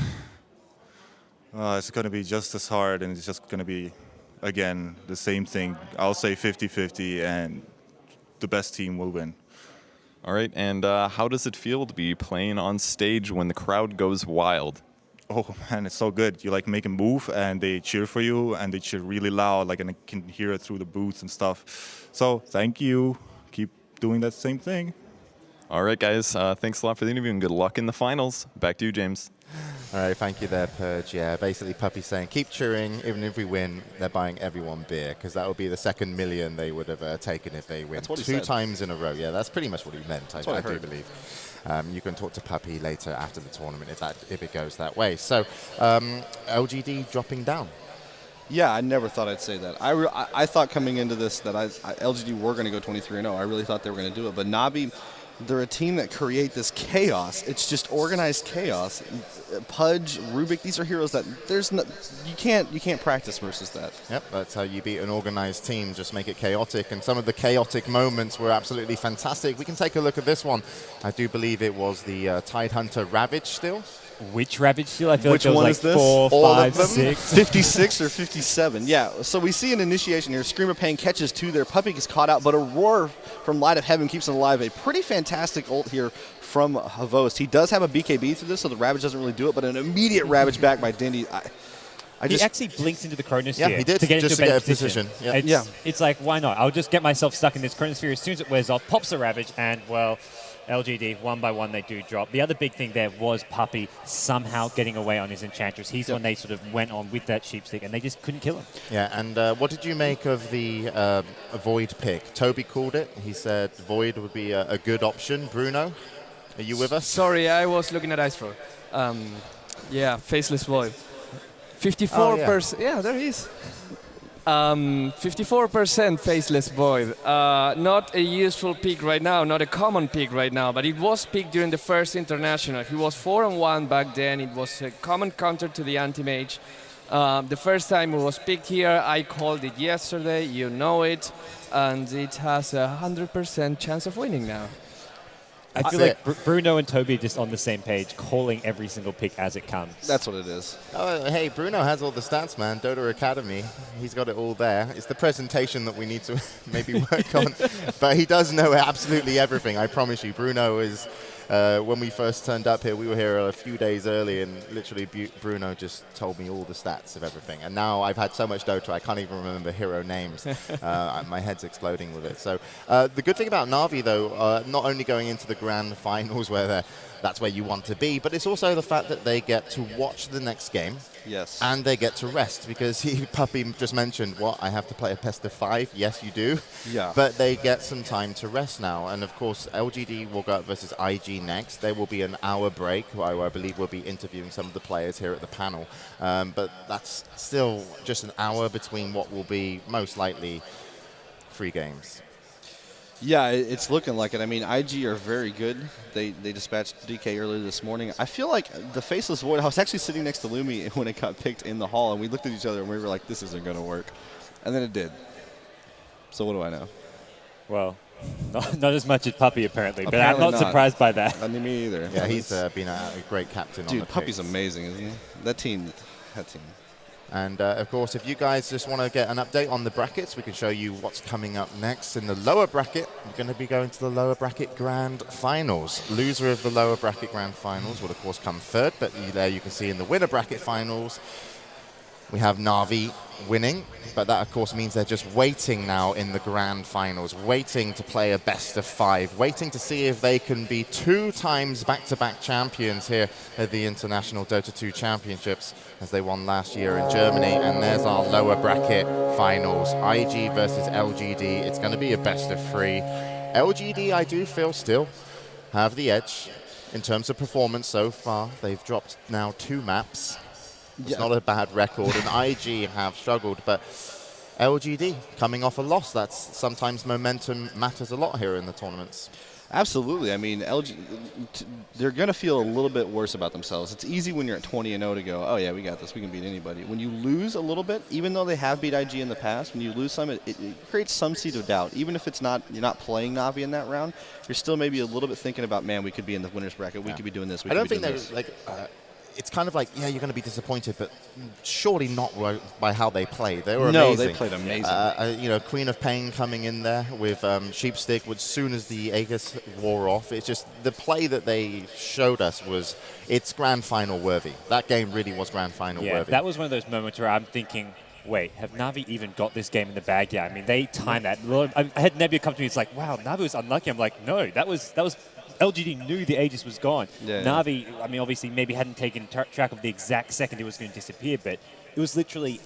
It's going to be just as hard, and it's just going to be, again, the same thing. I'll say 50-50, and the best team will win. All right, and how does it feel to be playing on stage when the crowd goes wild? Oh man, it's so good. You like make a move and they cheer for you, and they cheer really loud, like, and I can hear it through the booths and stuff. So thank you. Keep doing that same thing. All right, guys. Thanks a lot for the interview, and good luck in the finals. Back to you, James. All right, thank you there, Purge. Yeah, basically Puppy saying, keep cheering. Even if we win, they're buying everyone beer, because that would be the second million they would have taken if they win 2 times in a row. Yeah, that's pretty much what he meant, I do believe. You can talk to Puppy later after the tournament if it goes that way. So, LGD dropping down. Yeah, I never thought I'd say that. I thought coming into this that LGD were going to go 23-0. I really thought they were going to do it. But Navi, they're a team that create this chaos. It's just organized chaos. Pudge, Rubik, these are heroes that you can't practice versus that. Yep, that's how you beat an organized team. Just make it chaotic. And some of the chaotic moments were absolutely fantastic. We can take a look at this one. I do believe it was the Tidehunter Ravage still. Which Ravage steal? I feel Which like one there is was this? like 4, All 5, of them? 6. 56 or 57. Yeah, so we see an initiation here. Screamer Pain catches 2 there. Puppy gets caught out, but a roar from Light of Heaven keeps him alive. A pretty fantastic ult here from Havost. He does have a BKB through this, so the Ravage doesn't really do it, but an immediate Ravage back by Dindy. He actually blinks into the Chronosphere he did, to get just into a better to get a position. It's like, why not? I'll just get myself stuck in this Chronosphere. As soon as it wears off, pops a Ravage, and, well, LGD, one by one, they do drop. The other big thing there was Puppy somehow getting away on his Enchantress. He's the one they sort of went on with that Sheepstick, and they just couldn't kill him. Yeah, and what did you make of the Void pick? Toby called it. He said Void would be a good option. Bruno, are you with us? Sorry, I was looking at Icefro. Yeah, Faceless Void. 54%. Yeah, there he is. 54% Faceless Void. Not a useful pick right now, not a common pick right now, but it was picked during the first international. He was 4-1 back then. It was a common counter to the anti-mage. The first time it was picked here, I called it yesterday, you know it, and it has a 100% chance of winning now. I feel like Bruno and Toby are just on the same page, calling every single pick as it comes. That's what it is. Oh, hey, Bruno has all the stats, man. Dota Academy, he's got it all there. It's the presentation that we need to maybe work on. But he does know absolutely everything, I promise you. Bruno is, when we first turned up here, we were here a few days early, and literally Bruno just told me all the stats of everything. And now I've had so much Dota, I can't even remember hero names. My head's exploding with it. So the good thing about Na'Vi, though, not only going into the grand finals where that's where you want to be, but it's also the fact that they get to watch the next game. Yes. And they get to rest, because Puppy just mentioned, what, I have to play a best of 5? Yes, you do. Yeah. But they get some time to rest now. And of course, LGD will go up versus IG next. There will be an hour break, where I believe we'll be interviewing some of the players here at the panel. But that's still just an hour between what will be most likely 3 games. Yeah, it's looking like it. I mean, IG are very good. They dispatched DK earlier this morning. I feel like the Faceless Void, I was actually sitting next to Lumi when it got picked in the hall, and we looked at each other and we were like, this isn't going to work. And then it did. So what do I know? Well, not as much as Puppy, apparently, but Apparently I'm not surprised by that. I mean, me either. Yeah, he's been a great captain on the Dude, Puppy's picks. amazing, isn't he? That team. And of course, if you guys just want to get an update on the brackets, we can show you what's coming up next. In the lower bracket, we're going to be going to the lower bracket grand finals. Loser of the lower bracket grand finals will, of course, come third. But there you can see in the winner bracket finals, we have Na'Vi winning. But that, of course, means they're just waiting now in the grand finals, waiting to play a best of 5, waiting to see if they can be 2 times back-to-back champions here at the International Dota 2 Championships, as they won last year in Germany. And there's our lower bracket finals, IG versus LGD. It's going to be a best of 3. LGD, I do feel, still have the edge in terms of performance so far. They've dropped now 2 maps. It's not a bad record, and IG have struggled, but LGD coming off a loss. That's sometimes momentum matters a lot here in the tournaments. Absolutely. I mean, they're going to feel a little bit worse about themselves. It's easy when you're at 20-0 to go, oh yeah, we got this, we can beat anybody. When you lose a little bit, even though they have beat IG in the past, when you lose some, it creates some seed of doubt. Even if you're not playing Na'Vi in that round, you're still maybe a little bit thinking about, man, we could be in the winner's bracket, we could be doing this, we I could don't be think doing they're this. It's kind of like, yeah, you're going to be disappointed, but surely not by how they played. They were amazing. amazing. They played amazing. Queen of Pain coming in there with Sheepstick, as soon as the Aegis wore off. It's just the play that they showed us it's grand final worthy. That game really was grand final worthy. That was one of those moments where I'm thinking, wait, have Na'Vi even got this game in the bag yet? I mean, they timed that. I had Nebula come to me, it's like, wow, Na'Vi was unlucky. I'm like, no, that was LGD knew the Aegis was gone. Na'Vi, I mean, obviously maybe hadn't taken track of the exact second it was going to disappear, but it was literally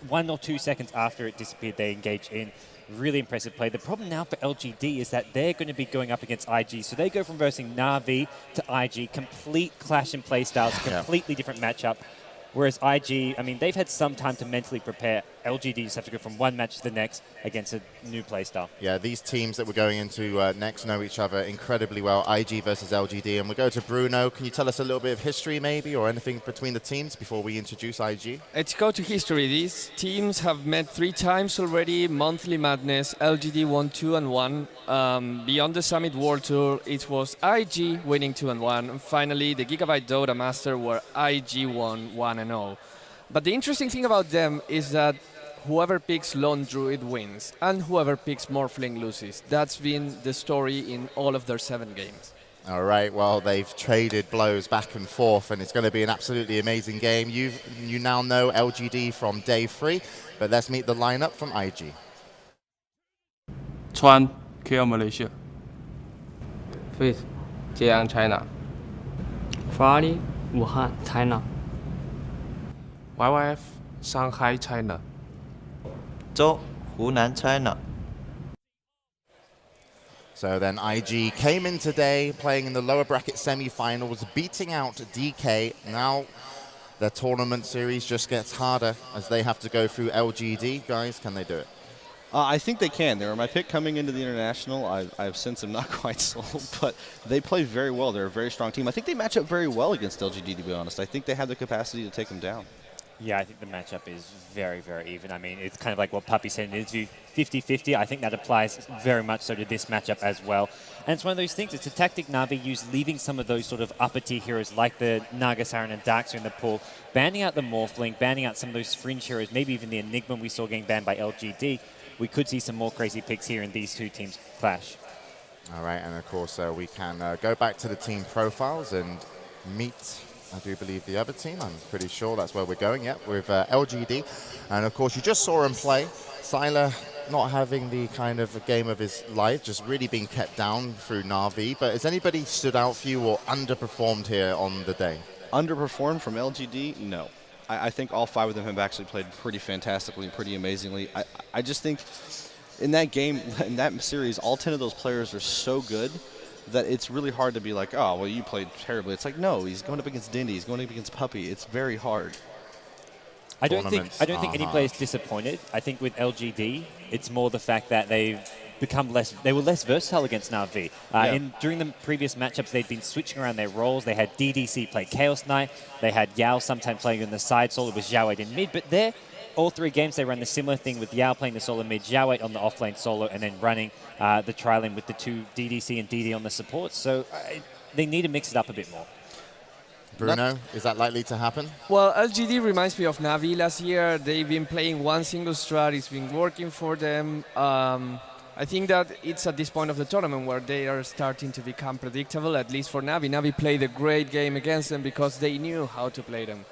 1 or 2 seconds after it disappeared, they engaged in. Really impressive play. The problem now for LGD is that they're going to be going up against IG, so they go from versing Na'Vi to IG, complete clash in play styles, completely different matchup. Whereas IG, I mean, they've had some time to mentally prepare. LGD just have to go from one match to the next against a new playstyle. Yeah, these teams that we're going into next know each other incredibly well, IG versus LGD. And we'll go to Bruno. Can you tell us a little bit of history maybe, or anything between the teams before we introduce IG? Let's go to history. These teams have met 3 times already, Monthly Madness. LGD won 2-1. Beyond the Summit World Tour, it was IG winning 2-1. And finally, the Gigabyte Dota Master, where IG won 1-0. But the interesting thing about them is that whoever picks Lone Druid wins, and whoever picks Morphling loses. That's been the story in all of their 7 games. All right, well, they've traded blows back and forth, and it's going to be an absolutely amazing game. You now know LGD from day 3, but let's meet the lineup from IG. Chuan, KL Malaysia. Faith, Jiang, China. Ferrari, Wuhan, China. YYF, Shanghai, China. Zhou, Hunan, China. So then IG came in today playing in the lower bracket semi-finals, beating out DK. Now their tournament series just gets harder as they have to go through LGD. Guys, can they do it? I think they can. They were my pick coming into the international. I've since am not quite sold, but they play very well. They're a very strong team. I think they match up very well against LGD, to be honest. I think they have the capacity to take them down. Yeah, I think the matchup is very, very even. I mean, it's kind of like what Puppy said in the interview, 50-50. I think that applies very much so to this matchup as well. And it's one of those things, it's a tactic Na'Vi used, leaving some of those sort of upper tier heroes like the Naga Siren and Darkseer in the pool, banning out the Morphling, banning out some of those fringe heroes, maybe even the Enigma we saw getting banned by LGD. We could see some more crazy picks here in these 2 teams clash. All right, and of course we can go back to the team profiles and meet, I do believe, the other team. I'm pretty sure that's where we're going, yep, with LGD. And of course, you just saw him play. Sylar not having the kind of a game of his life, just really being kept down through Na'Vi. But has anybody stood out for you or underperformed here on the day? Underperformed from LGD? No. I think all 5 of them have actually played pretty fantastically, pretty amazingly. I just think in that game, in that series, all 10 of those players are so good that it's really hard to be like, oh, well, you played terribly. It's like, no, he's going up against Dindy, he's going up against Puppy. It's very hard. I don't think any player is disappointed. I think with LGD, it's more the fact that they were less versatile against Na'Vi. During the previous matchups, they'd been switching around their roles. They had DDC play Chaos Knight. They had Yao sometimes playing in the side solo with Xiao in mid. But there, all 3 games, they ran the similar thing with Yao playing the solo mid, Xiao on the offlane solo, and then running the tri-lane with the 2 DDC and DD on the support. So they need to mix it up a bit more. Bruno, is that likely to happen? Well, LGD reminds me of Na'Vi last year. They've been playing one single strat. It's been working for them. I think that it's at this point of the tournament where they are starting to become predictable, at least for Na'Vi. Na'Vi played a great game against them because they knew how to play them.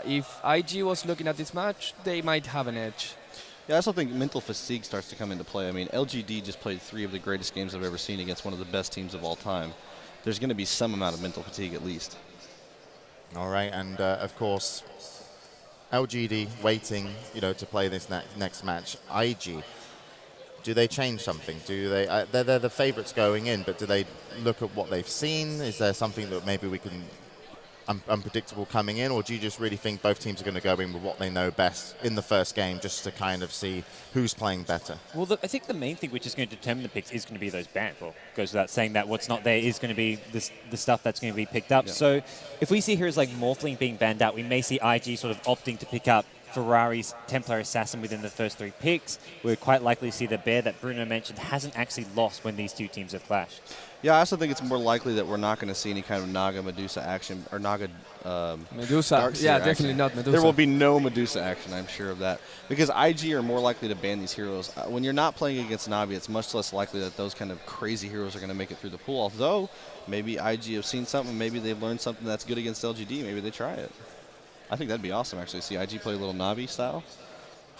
If IG was looking at this match, they might have an edge. Yeah, I also think mental fatigue starts to come into play. I mean, LGD just played 3 of the greatest games I've ever seen against one of the best teams of all time. There's going to be some amount of mental fatigue at least. All right, and of course, LGD waiting, to play this next match. IG, do they change something? Do they? They're the favourites going in, but do they look at what they've seen? Is there something that maybe we can unpredictable coming in, or do you just really think both teams are going to go in with what they know best in the first game, just to kind of see who's playing better? Well, I think the main thing which is going to determine the picks is going to be those banned. Well, goes without saying that what's not there is going to be the stuff that's going to be picked up. Yeah. So if we see heroes like Morphling being banned out, we may see IG sort of opting to pick up Ferrari's Templar Assassin within the first 3 picks. We're quite likely to see the Bear that Bruno mentioned hasn't actually lost when these 2 teams have clashed. Yeah, I also think it's more likely that we're not going to see any kind of Naga Medusa action, or Naga Medusa. Yeah, definitely not Medusa. There will be no Medusa action, I'm sure of that. Because IG are more likely to ban these heroes. When you're not playing against Na'Vi, it's much less likely that those kind of crazy heroes are going to make it through the pool. Although, maybe IG have seen something, maybe they've learned something that's good against LGD, maybe they try it. I think that'd be awesome, actually, see IG play a little Na'Vi style.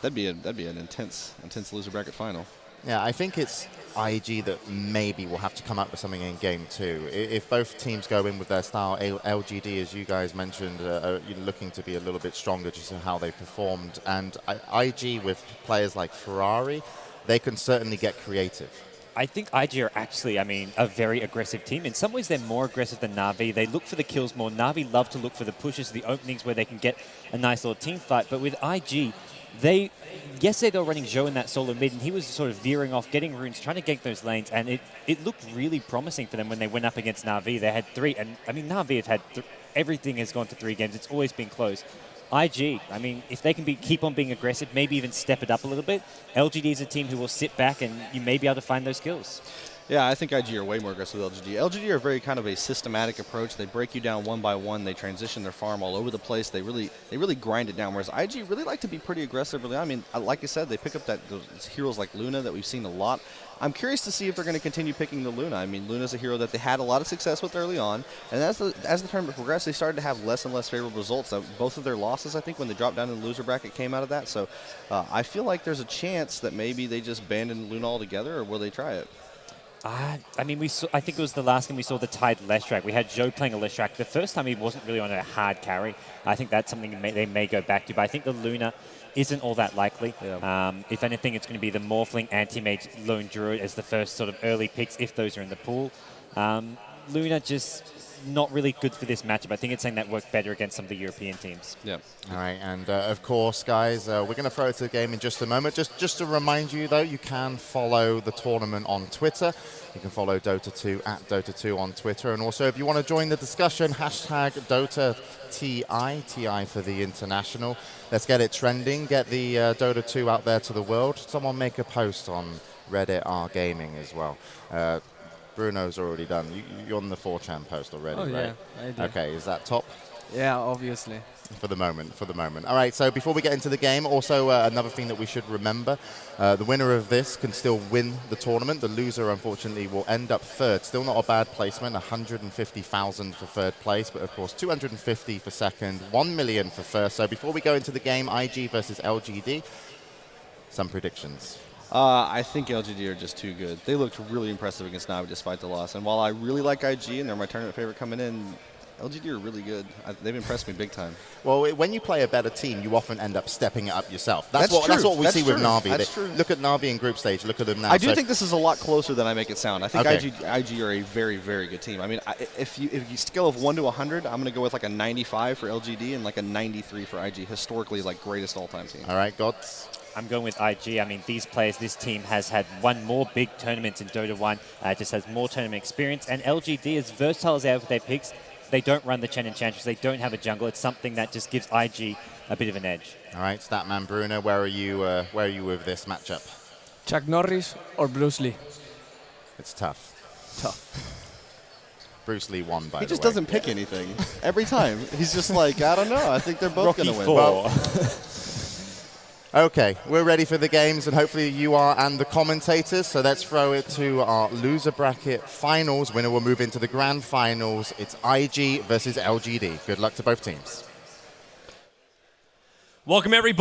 That'd be an intense loser bracket final. Yeah, I think it's IG that maybe will have to come up with something in game 2. If both teams go in with their style, LGD, as you guys mentioned, are looking to be a little bit stronger just in how they performed. And IG with players like Ferrari, they can certainly get creative. I think IG are actually, a very aggressive team. In some ways, they're more aggressive than Na'Vi. They look for the kills more. Na'Vi love to look for the pushes, the openings where they can get a nice little team fight. But with IG, Yesterday they were running Zhou in that solo mid, and he was sort of veering off, getting runes, trying to gank those lanes, and it looked really promising for them when they went up against Na'Vi. They had 3, and I mean, Na'Vi have had everything has gone to 3 games. It's always been close. IG, I mean, if they can keep on being aggressive, maybe even step it up a little bit, LGD is a team who will sit back, and you may be able to find those kills. Yeah, I think IG are way more aggressive with LGD. LGD are very kind of a systematic approach. They break you down one by one. They transition their farm all over the place. They really grind it down. Whereas IG really like to be pretty aggressive early on. I mean, like I said, they pick up those heroes like Luna that we've seen a lot. I'm curious to see if they're going to continue picking the Luna. I mean, Luna's a hero that they had a lot of success with early on, and as the tournament progressed, they started to have less and less favorable results. Both of their losses, I think, when they dropped down in the loser bracket, came out of that. So I feel like there's a chance that maybe they just abandon Luna altogether, or will they try it? I mean, I think it was the last game we saw the Tide Leshrac. We had Zhou playing a Leshrac. The first time he wasn't really on a hard carry. I think that's something they may go back to. But I think the Luna isn't all that likely. Yeah. If anything, it's going to be the Morphling, Anti-Mage, Lone Druid as the first sort of early picks, if those are in the pool. Luna just not really good for this matchup. I think it's something that worked better against some of the European teams. Yeah. All right, and of course, guys, we're going to throw it to the game in just a moment. Just to remind you, though, you can follow the tournament on Twitter. You can follow Dota2 at Dota2 on Twitter. And also, if you want to join the discussion, hashtag DotaTI, TI for the international. Let's get it trending. Get the Dota2 out there to the world. Someone make a post on Reddit R Gaming as well. Bruno's already done. You're on the 4chan post already, right? Yeah, I do. Okay, is that top? Yeah, obviously. For the moment. All right, so before we get into the game, also another thing that we should remember, the winner of this can still win the tournament. The loser, unfortunately, will end up third. Still not a bad placement, 150,000 for third place, but of course 250 for second, 1 million for first. So before we go into the game, IG versus LGD, some predictions. I think LGD are just too good. They looked really impressive against Na'Vi despite the loss. And while I really like IG and they're my tournament favorite coming in, LGD are really good. They've impressed me big time. Well, when you play a better team, you often end up stepping it up yourself. That's true. what we see with Na'Vi. That's true. Look at Na'Vi in group stage. Look at them now. I do think this is a lot closer than I make it sound. I think okay. IG are a very, very good team. I mean, if you scale of 1 to 100, I'm going to go with like a 95 for LGD and like a 93 for IG. Historically, like greatest all-time team. All right, Gods. I'm going with IG. I mean, these players, this team has had won more big tournaments in Dota 1, just has more tournament experience. And LGD, as versatile as they are with their picks, they don't run the Chen Enchantress. They don't have a jungle. It's something that just gives IG a bit of an edge. All right, Statman Bruno, where are you with this matchup? Chuck Norris or Bruce Lee? It's tough. Bruce Lee won, by the way. He just doesn't pick anything every time. He's just like, I don't know. I think they're both going to win. Well, okay, we're ready for the games, and hopefully you are and the commentators. So let's throw it to our loser bracket finals. Winner will move into the grand finals. It's IG versus LGD. Good luck to both teams. Welcome, everybody.